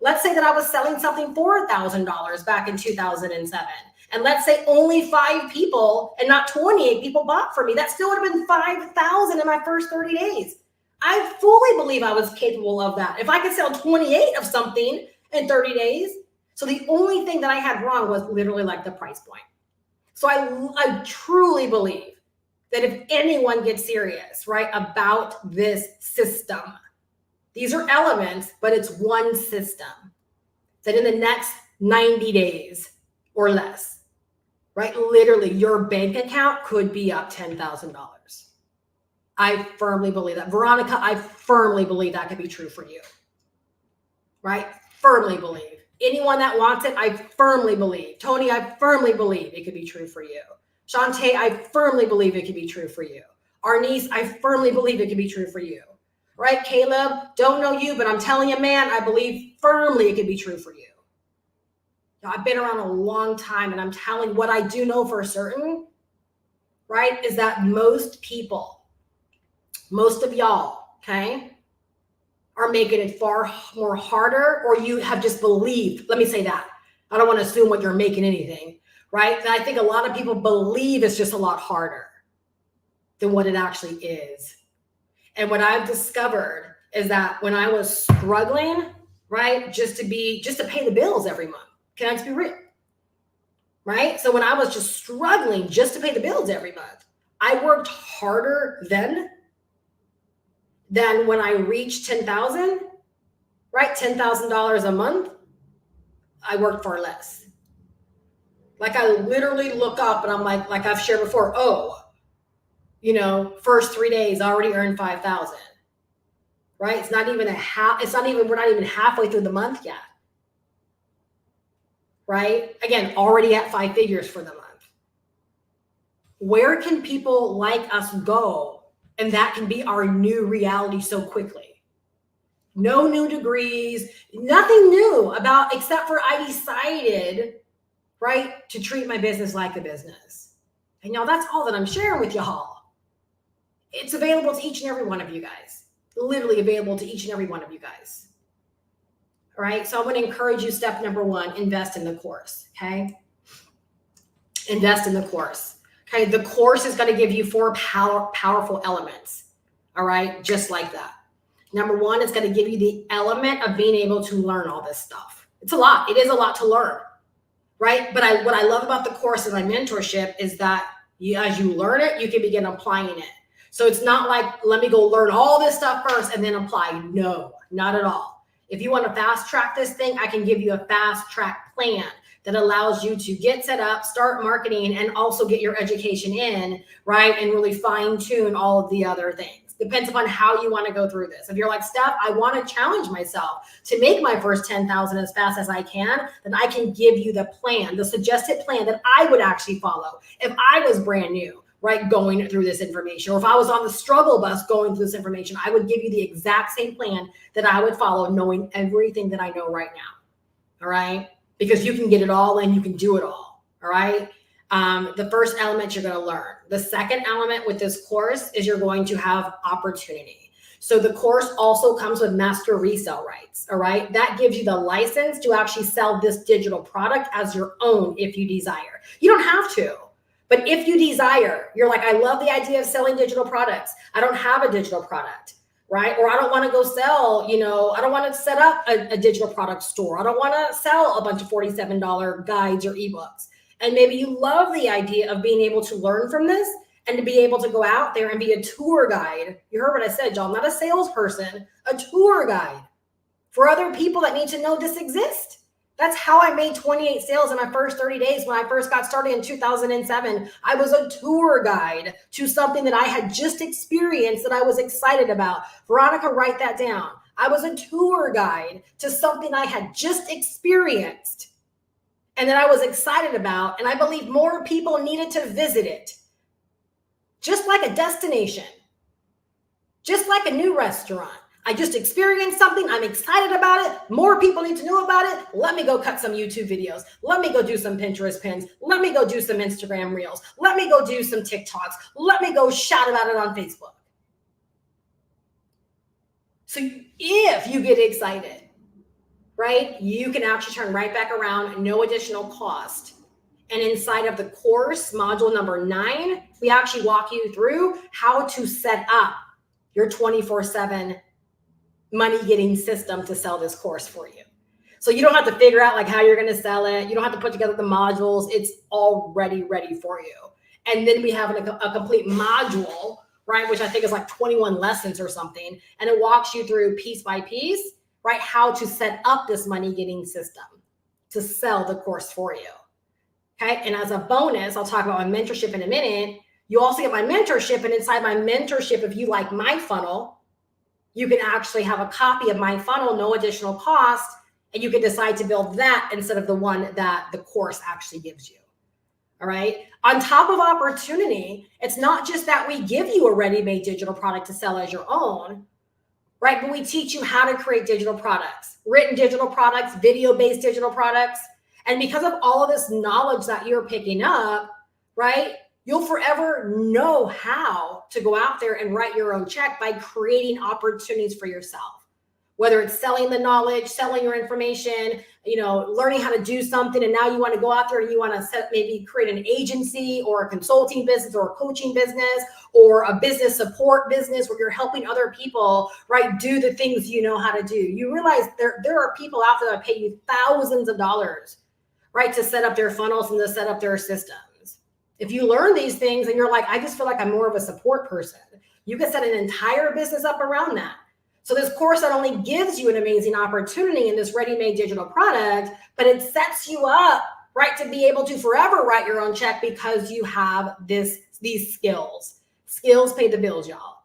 Let's say that I was selling something for $1,000 back in 2007. And let's say only 5 people and not 28 people bought from me. That still would have been $5,000 in my first 30 days. I fully believe I was capable of that. If I could sell 28 of something in 30 days. So the only thing that I had wrong was literally like the price point. So I truly believe that if anyone gets serious, right, about this system, these are elements, but it's one system, that in the next 90 days or less, right, literally your bank account could be up $10,000. I firmly believe that. Veronica, I firmly believe that could be true for you, right? Firmly believe. Anyone that wants it, I firmly believe. Tony, I firmly believe it could be true for you. Shantae, I firmly believe it could be true for you. Arnice, I firmly believe it could be true for you. Right, Caleb? Don't know you, but I'm telling you, man, I believe firmly it could be true for you. Now, I've been around a long time, and I'm telling what I do know for certain, right, is that most people, most of y'all, okay, are making it far more harder, or you have just believed. Let me say that. I don't want to assume what you're making anything, right? And I think a lot of people believe it's just a lot harder than what it actually is. And what I've discovered is that when I was struggling, right, just to pay the bills every month, can I just be real? Right? So when I was just struggling just to pay the bills every month, I worked harder then than when I reached 10,000, right? $10,000 a month, I worked far less. Like I literally look up and I'm like I've shared before, first 3 days, I already earned 5,000, right? It's not even we're not even halfway through the month yet, right? Again, already at 5 figures for the month. Where can people like us go? And that can be our new reality so quickly. No new degrees, nothing new except for I decided, right, to treat my business like a business. And y'all, that's all that I'm sharing with y'all. It's available to each and every one of you guys. Literally available to each and every one of you guys. All right. So I want to encourage you. Step number 1, invest in the course. Okay. Invest in the course. Okay. The course is going to give you 4 powerful elements. All right. Just like that. Number 1 is going to give you the element of being able to learn all this stuff. It's a lot. It is a lot to learn. Right. But what I love about the course and my mentorship is that as you learn it, you can begin applying it. So it's not like, let me go learn all this stuff first and then apply. No, not at all. If you want to fast track this thing, I can give you a fast track plan that allows you to get set up, start marketing, and also get your education in, right? And really fine tune all of the other things. Depends upon how you want to go through this. If you're like, Steph, I want to challenge myself to make my first 10,000 as fast as I can, then I can give you the plan, the suggested plan that I would actually follow if I was brand new, right, going through this information. Or if I was on the struggle bus going through this information, I would give you the exact same plan that I would follow, knowing everything that I know right now. All right. Because you can get it all and you can do it all. All right. The first element you're going to learn. The second element with this course is you're going to have opportunity. So the course also comes with master resale rights. All right. That gives you the license to actually sell this digital product as your own if you desire. You don't have to. But if you desire, you're like, I love the idea of selling digital products. I don't have a digital product, right? Or I don't want to go sell, I don't want to set up a digital product store. I don't want to sell a bunch of $47 guides or ebooks. And maybe you love the idea of being able to learn from this and to be able to go out there and be a tour guide. You heard what I said, y'all, not a salesperson, a tour guide for other people that need to know this exists. That's how I made 28 sales in my first 30 days when I first got started in 2007. I was a tour guide to something that I had just experienced that I was excited about. Veronica, write that down. I was a tour guide to something I had just experienced and that I was excited about, and I believe more people needed to visit it. Just like a destination, just like a new restaurant. I just experienced something. I'm excited about it. More people need to know about it. Let me go cut some YouTube videos. Let me go do some Pinterest pins. Let me go do some Instagram reels. Let me go do some TikToks. Let me go shout about it on Facebook. So if you get excited, right, you can actually turn right back around, no additional cost. And inside of the course, module number 9, we actually walk you through how to set up your 24/7 money getting system to sell this course for you. So you don't have to figure out like how you're going to sell it. You don't have to put together the modules. It's already ready for you. And then we have a complete module, right, which I think is like 21 lessons or something. And it walks you through piece by piece, right, how to set up this money getting system to sell the course for you. Okay. And as a bonus, I'll talk about my mentorship in a minute. You also get my mentorship. And inside my mentorship, if you like my funnel, you can actually have a copy of my funnel, no additional cost, and you can decide to build that instead of the one that the course actually gives you. All right. On top of opportunity, it's not just that we give you a ready-made digital product to sell as your own, right? But we teach you how to create digital products, written digital products, video-based digital products. And because of all of this knowledge that you're picking up, right, you'll forever know how to go out there and write your own check by creating opportunities for yourself. Whether it's selling the knowledge, selling your information, learning how to do something, and now you want to go out there and you want to maybe create an agency or a consulting business or a coaching business or a business support business where you're helping other people, right, do the things you know how to do. You realize there are people out there that pay you thousands of dollars, right, to set up their funnels and to set up their systems. If you learn these things and you're like, I just feel like I'm more of a support person, you can set an entire business up around that. So this course not only gives you an amazing opportunity in this ready-made digital product, but it sets you up, right, to be able to forever write your own check because you have these skills. Skills pay the bills, y'all.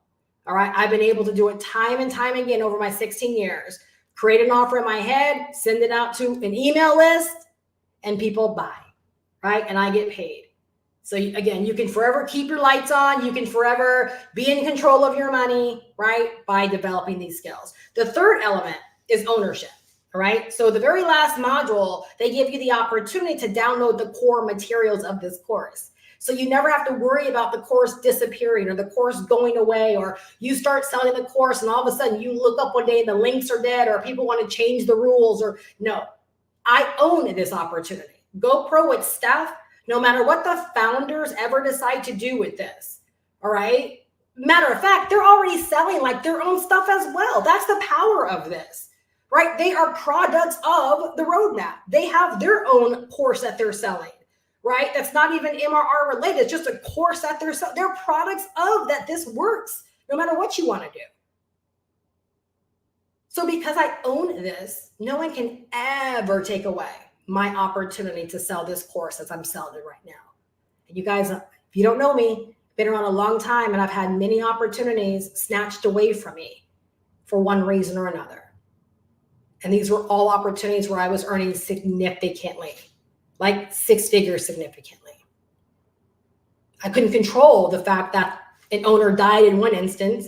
All right. I've been able to do it time and time again over my 16 years. Create an offer in my head, send it out to an email list, and people buy, right? And I get paid. So again, you can forever keep your lights on. You can forever be in control of your money, right? By developing these skills. The third element is ownership, all right? So the very last module, they give you the opportunity to download the core materials of this course. So you never have to worry about the course disappearing or the course going away, or you start selling the course and all of a sudden you look up one day and the links are dead, or people want to change the rules, or no, I own this opportunity. GoPro its stuff. No matter what the founders ever decide to do with this, all right? Matter of fact, they're already selling like their own stuff as well. That's the power of this, right? They are products of the roadmap. They have their own course that they're selling, right? That's not even MRR related. It's just a course that they're selling. They're products of that this works no matter what you want to do. So because I own this, no one can ever take away my opportunity to sell this course as I'm selling it right now. And you guys, if you don't know me, been around a long time, and I've had many opportunities snatched away from me for one reason or another. And these were all opportunities where I was earning significantly, like 6 figures significantly. I couldn't control the fact that an owner died in one instance,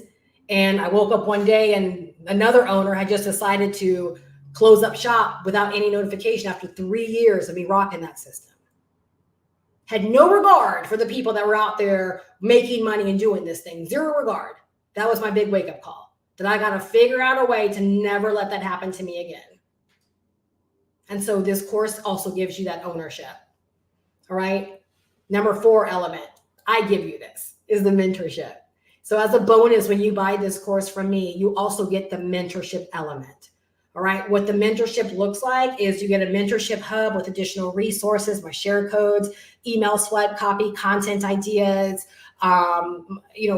and I woke up one day and another owner had just decided to close up shop without any notification after 3 years of me rocking that system. Had no regard for the people that were out there making money and doing this thing. Zero regard. That was my big wake-up call. That I got to figure out a way to never let that happen to me again. And so this course also gives you that ownership. All right. Number 4 element, I give you this, is the mentorship. So as a bonus, when you buy this course from me, you also get the mentorship element. All right. What the mentorship looks like is you get a mentorship hub with additional resources, my share codes, email swipe copy, content ideas,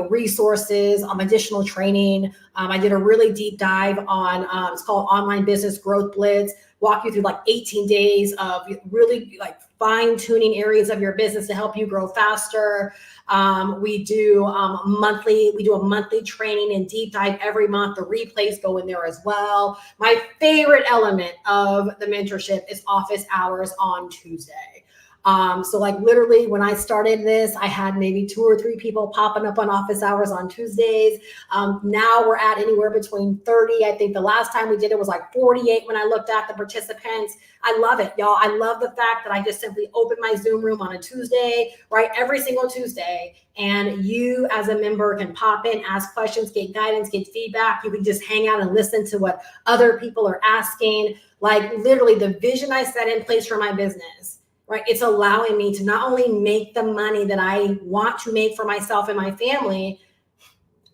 resources, additional training. I did a really deep dive on, it's called Online Business Growth Blitz, walk you through like 18 days of really like fine tuning areas of your business to help you grow faster. We do we do a monthly training and deep dive every month. The replays go in there as well. My favorite element of the mentorship is office hours on Tuesday. So like literally when I started this, I had maybe 2 or 3 people popping up on office hours on Tuesdays. Now we're at anywhere between 30. I think the last time we did it was like 48 when I looked at the participants. I love it, y'all. I love the fact that I just simply open my Zoom room on a Tuesday, right? Every single Tuesday. And you as a member can pop in, ask questions, get guidance, get feedback. You can just hang out and listen to what other people are asking. Like literally the vision I set in place for my business, right? It's allowing me to not only make the money that I want to make for myself and my family,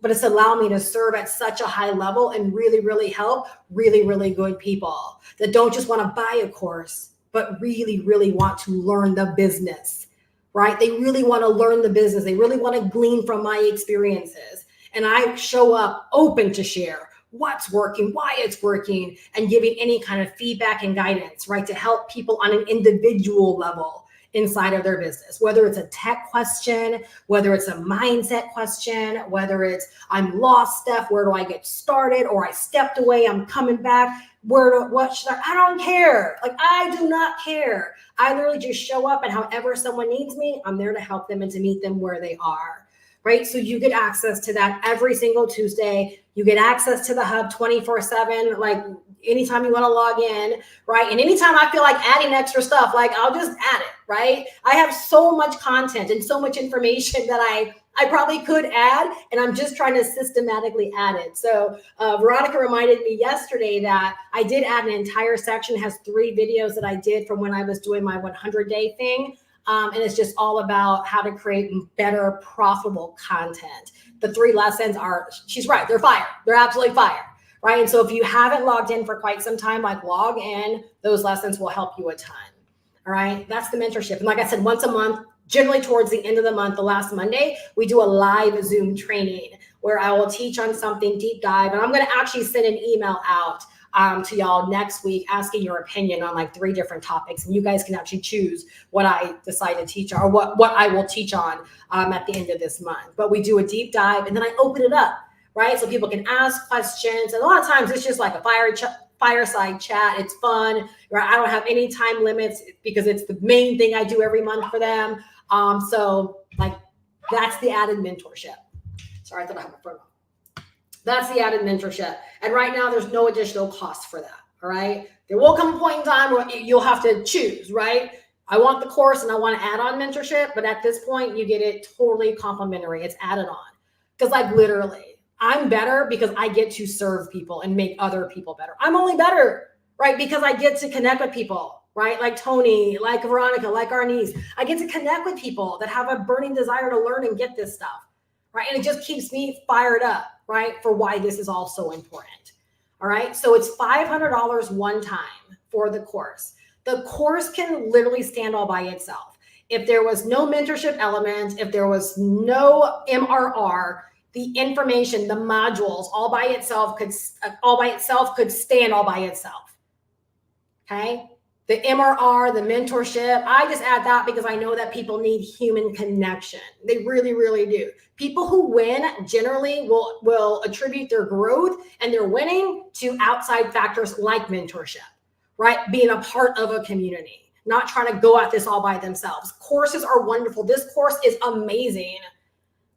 but it's allowed me to serve at such a high level and really, really help really, really good people that don't just want to buy a course, but really, really want to learn the business, right? They really want to learn the business. They really want to glean from my experiences. And I show up open to share what's working, why it's working, and giving any kind of feedback and guidance, right? To help people on an individual level inside of their business, whether it's a tech question, whether it's a mindset question, whether it's I'm lost, Steph, where do I get started? Or I stepped away, I'm coming back. What should I don't care. Like I do not care. I literally just show up and however someone needs me, I'm there to help them and to meet them where they are. Right? So you get access to that every single Tuesday. You get access to the hub 24/7, like anytime you want to log in, right? And anytime I feel like adding extra stuff, like I'll just add it, right? I have so much content and so much information that I probably could add, and I'm just trying to systematically add it. So Veronica reminded me yesterday that I did add an entire section. It has 3 videos that I did from when I was doing my 100-day thing. And it's just all about how to create better, profitable content. The 3 lessons are, she's right, they're fire. They're absolutely fire, right? And so if you haven't logged in for quite some time, like log in, those lessons will help you a ton, all right? That's the mentorship. And like I said, once a month, generally towards the end of the month, the last Monday, we do a live Zoom training where I will teach on something deep dive. And I'm going to actually send an email out to y'all next week asking your opinion on like 3 different topics, and you guys can actually choose what I decide to teach or what I will teach on at the end of this month. But we do a deep dive and then I open it up, right? So people can ask questions, and a lot of times it's just like a fireside chat. It's fun, right? I don't have any time limits because it's the main thing I do every month for them. So like that's the added mentorship. Sorry, I thought I had my phone on. That's the added mentorship. And right now there's no additional cost for that. All right. There will come a point in time where you'll have to choose, right? I want the course and I want to add on mentorship, but at this point you get it totally complimentary. It's added on. Because like literally, I'm better because I get to serve people and make other people better. I'm only better, right? Because I get to connect with people, right? Like Tony, like Veronica, like Arnice. I get to connect with people that have a burning desire to learn and get this stuff, right? And it just keeps me fired up, right? For why this is all so important. All right. So it's $500 one time for the course. The course can literally stand all by itself. If there was no mentorship element, if there was no MRR, the information, the modules all by itself could stand all by itself. Okay. The MRR, the mentorship, I just add that because I know that people need human connection. They really, really do. People who win generally will attribute their growth and their winning to outside factors like mentorship, right? Being a part of a community, not trying to go at this all by themselves. Courses are wonderful. This course is amazing,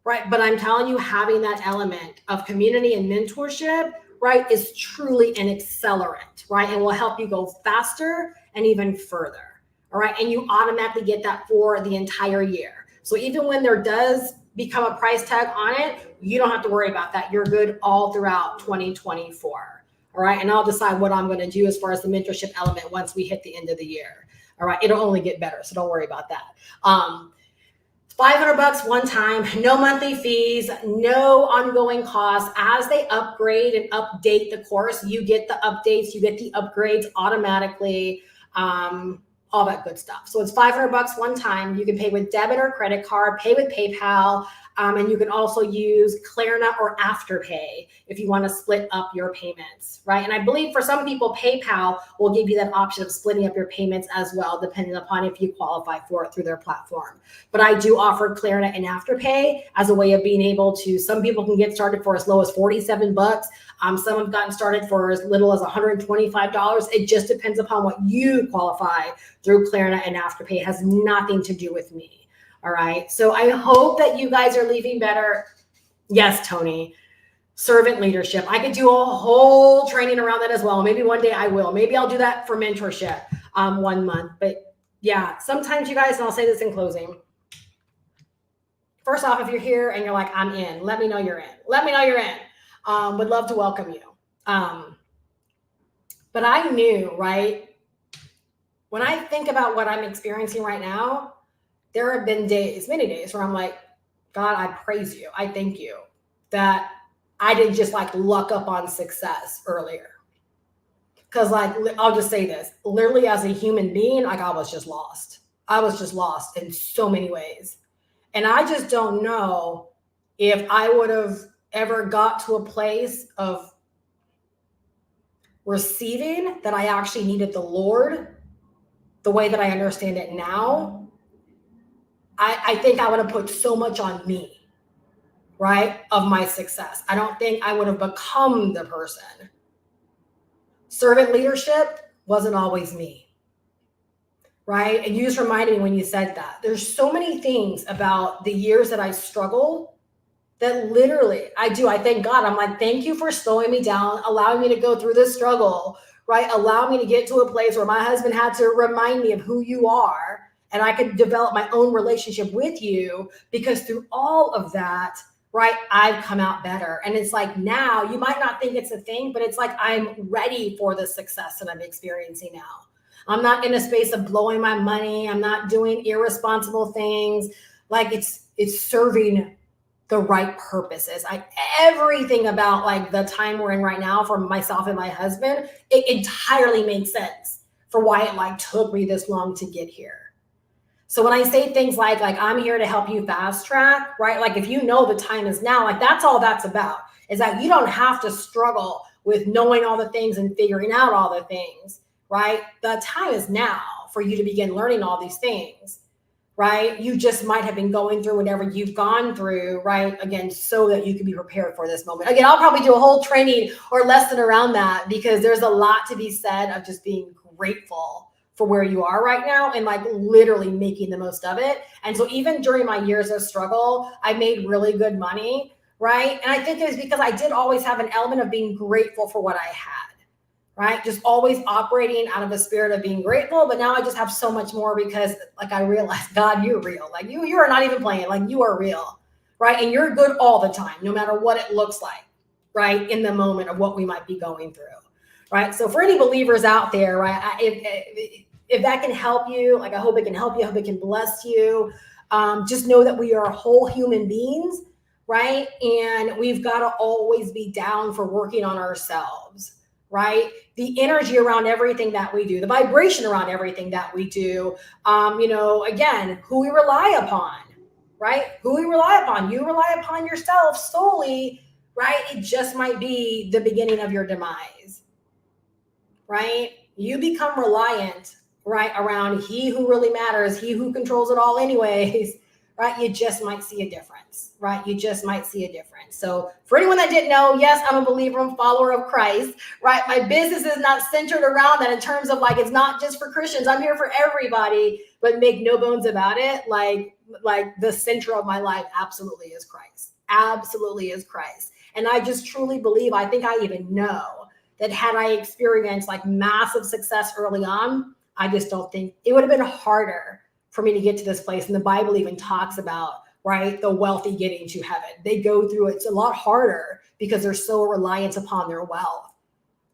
right? But I'm telling you, having that element of community and mentorship, right, is truly an accelerant, right? And will help you go faster and even further, all right? And you automatically get that for the entire year. So even when there does become a price tag on it, you don't have to worry about that. You're good all throughout 2024, all right? And I'll decide what I'm gonna do as far as the mentorship element once we hit the end of the year, all right? It'll only get better, so don't worry about that. $500 one time, no monthly fees, no ongoing costs. As they upgrade and update the course, you get the updates, you get the upgrades automatically. all that good stuff. So it's $500 one time. You can pay with debit or credit card, pay with PayPal, and you can also use Klarna or Afterpay if you want to split up your payments, right? And I believe for some people, PayPal will give you that option of splitting up your payments as well, depending upon if you qualify for it through their platform. But I do offer Klarna and Afterpay as a way of being able to, some people can get started for as low as $47. Some have gotten started for as little as $125. It just depends upon what you qualify through Klarna and Afterpay. It has nothing to do with me. All right. So I hope that you guys are leaving better. Yes, Tony. Servant leadership. I could do a whole training around that as well. Maybe one day I will. Maybe I'll do that for mentorship 1 month. But yeah, sometimes you guys, and I'll say this in closing. First off, if you're here and you're like, I'm in, let me know you're in. Let me know you're in. Would love to welcome you. But I knew, right? When I think about what I'm experiencing right now, there have been days, many days, where I'm like, God, I praise you. I thank you that I didn't just like luck up on success earlier. Because like, I'll just say this, literally as a human being, like I was just lost. I was just lost in so many ways. And I just don't know if I would have ever got to a place of receiving that I actually needed the Lord the way that I understand it now. I think I would have put so much on me, right, of my success. I don't think I would have become the person. Servant leadership wasn't always me, right? And you just reminded me when you said that. There's so many things about the years that I struggled that literally I thank God. I'm like, thank you for slowing me down, allowing me to go through this struggle, right? Allow me to get to a place where my husband had to remind me of who you are. And I could develop my own relationship with you, because through all of that, right, I've come out better. And it's like, now you might not think it's a thing, but it's like, I'm ready for the success that I'm experiencing now. I'm not in a space of blowing my money. I'm not doing irresponsible things. Like it's serving the right purposes. Everything about like the time we're in right now for myself and my husband, it entirely makes sense for why it like took me this long to get here. So when I say things like I'm here to help you fast track, right? Like if you know the time is now, like that's all that's about, is that you don't have to struggle with knowing all the things and figuring out all the things, right? The time is now for you to begin learning all these things, right? You just might have been going through whatever you've gone through, right? Again, so that you can be prepared for this moment. Again, I'll probably do a whole training or lesson around that, because there's a lot to be said of just being grateful for where you are right now and like literally making the most of it. And so even during my years of struggle, I made really good money, right? And I think it was because I did always have an element of being grateful for what I had, right? Just always operating out of a spirit of being grateful. But now I just have so much more, because like I realized, God, you're real. Like you are not even playing, like you are real, right? And you're good all the time, no matter what it looks like, right? In the moment of what we might be going through, right? So for any believers out there, right? If that can help you, like I hope it can help you, I hope it can bless you. Just know that we are whole human beings, right? And we've got to always be down for working on ourselves, right? The energy around everything that we do, the vibration around everything that we do, again, who we rely upon, right? Who we rely upon. You rely upon yourself solely, right? It just might be the beginning of your demise, right? You become reliant, right, around he who really matters, he who controls it all anyways, right? You just might see a difference, right? You just might see a difference. So for anyone that didn't know, yes, I'm a believer and follower of Christ, right? My business is not centered around that in terms of like, it's not just for Christians. I'm here for everybody, but make no bones about it. Like the center of my life absolutely is Christ. Absolutely is Christ. And I just truly believe, I think I even know that had I experienced like massive success early on, I just don't think it would have been harder for me to get to this place. And the Bible even talks about, right, the wealthy getting to heaven. They go through it. It's a lot harder because they're so reliant upon their wealth,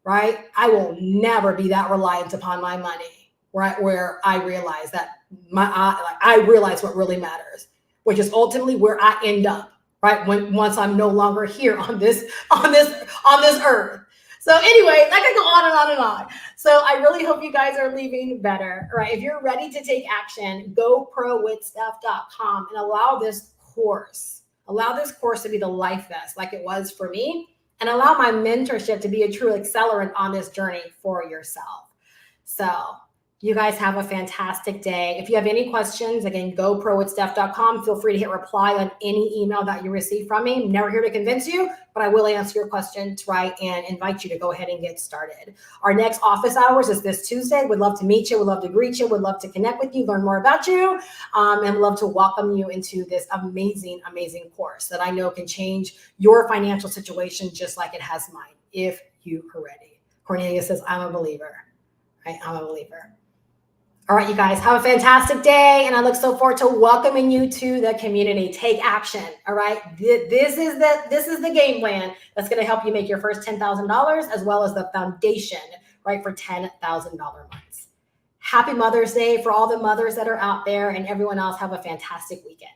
right? I will never be that reliant upon my money, right? Where I realize that I realize what really matters, which is ultimately where I end up, right? Once I'm no longer here on this earth. So anyway, I could go on and on and on. So I really hope you guys are leaving better. All right. If you're ready to take action, go prowithsteph.com and allow this course to be the life vest like it was for me, and allow my mentorship to be a true accelerant on this journey for yourself. So you guys have a fantastic day. If you have any questions, again, go prowithsteph.com. Feel free to hit reply on any email that you receive from me. I'm never here to convince you, but I will answer your questions, right, and invite you to go ahead and get started. Our next office hours is this Tuesday. Would love to meet you. Would love to greet you. Would love to connect with you, learn more about you, and love to welcome you into this amazing, amazing course that I know can change your financial situation just like it has mine, if you are ready. Cornelia says, I'm a believer. Right? I'm a believer. All right, you guys, have a fantastic day, and I look so forward to welcoming you to the community. Take action. All right, this is the game plan that's going to help you make your first $10,000, as well as the foundation, right, for $10,000 months. Happy Mother's Day for all the mothers that are out there, and everyone else. Have a fantastic weekend.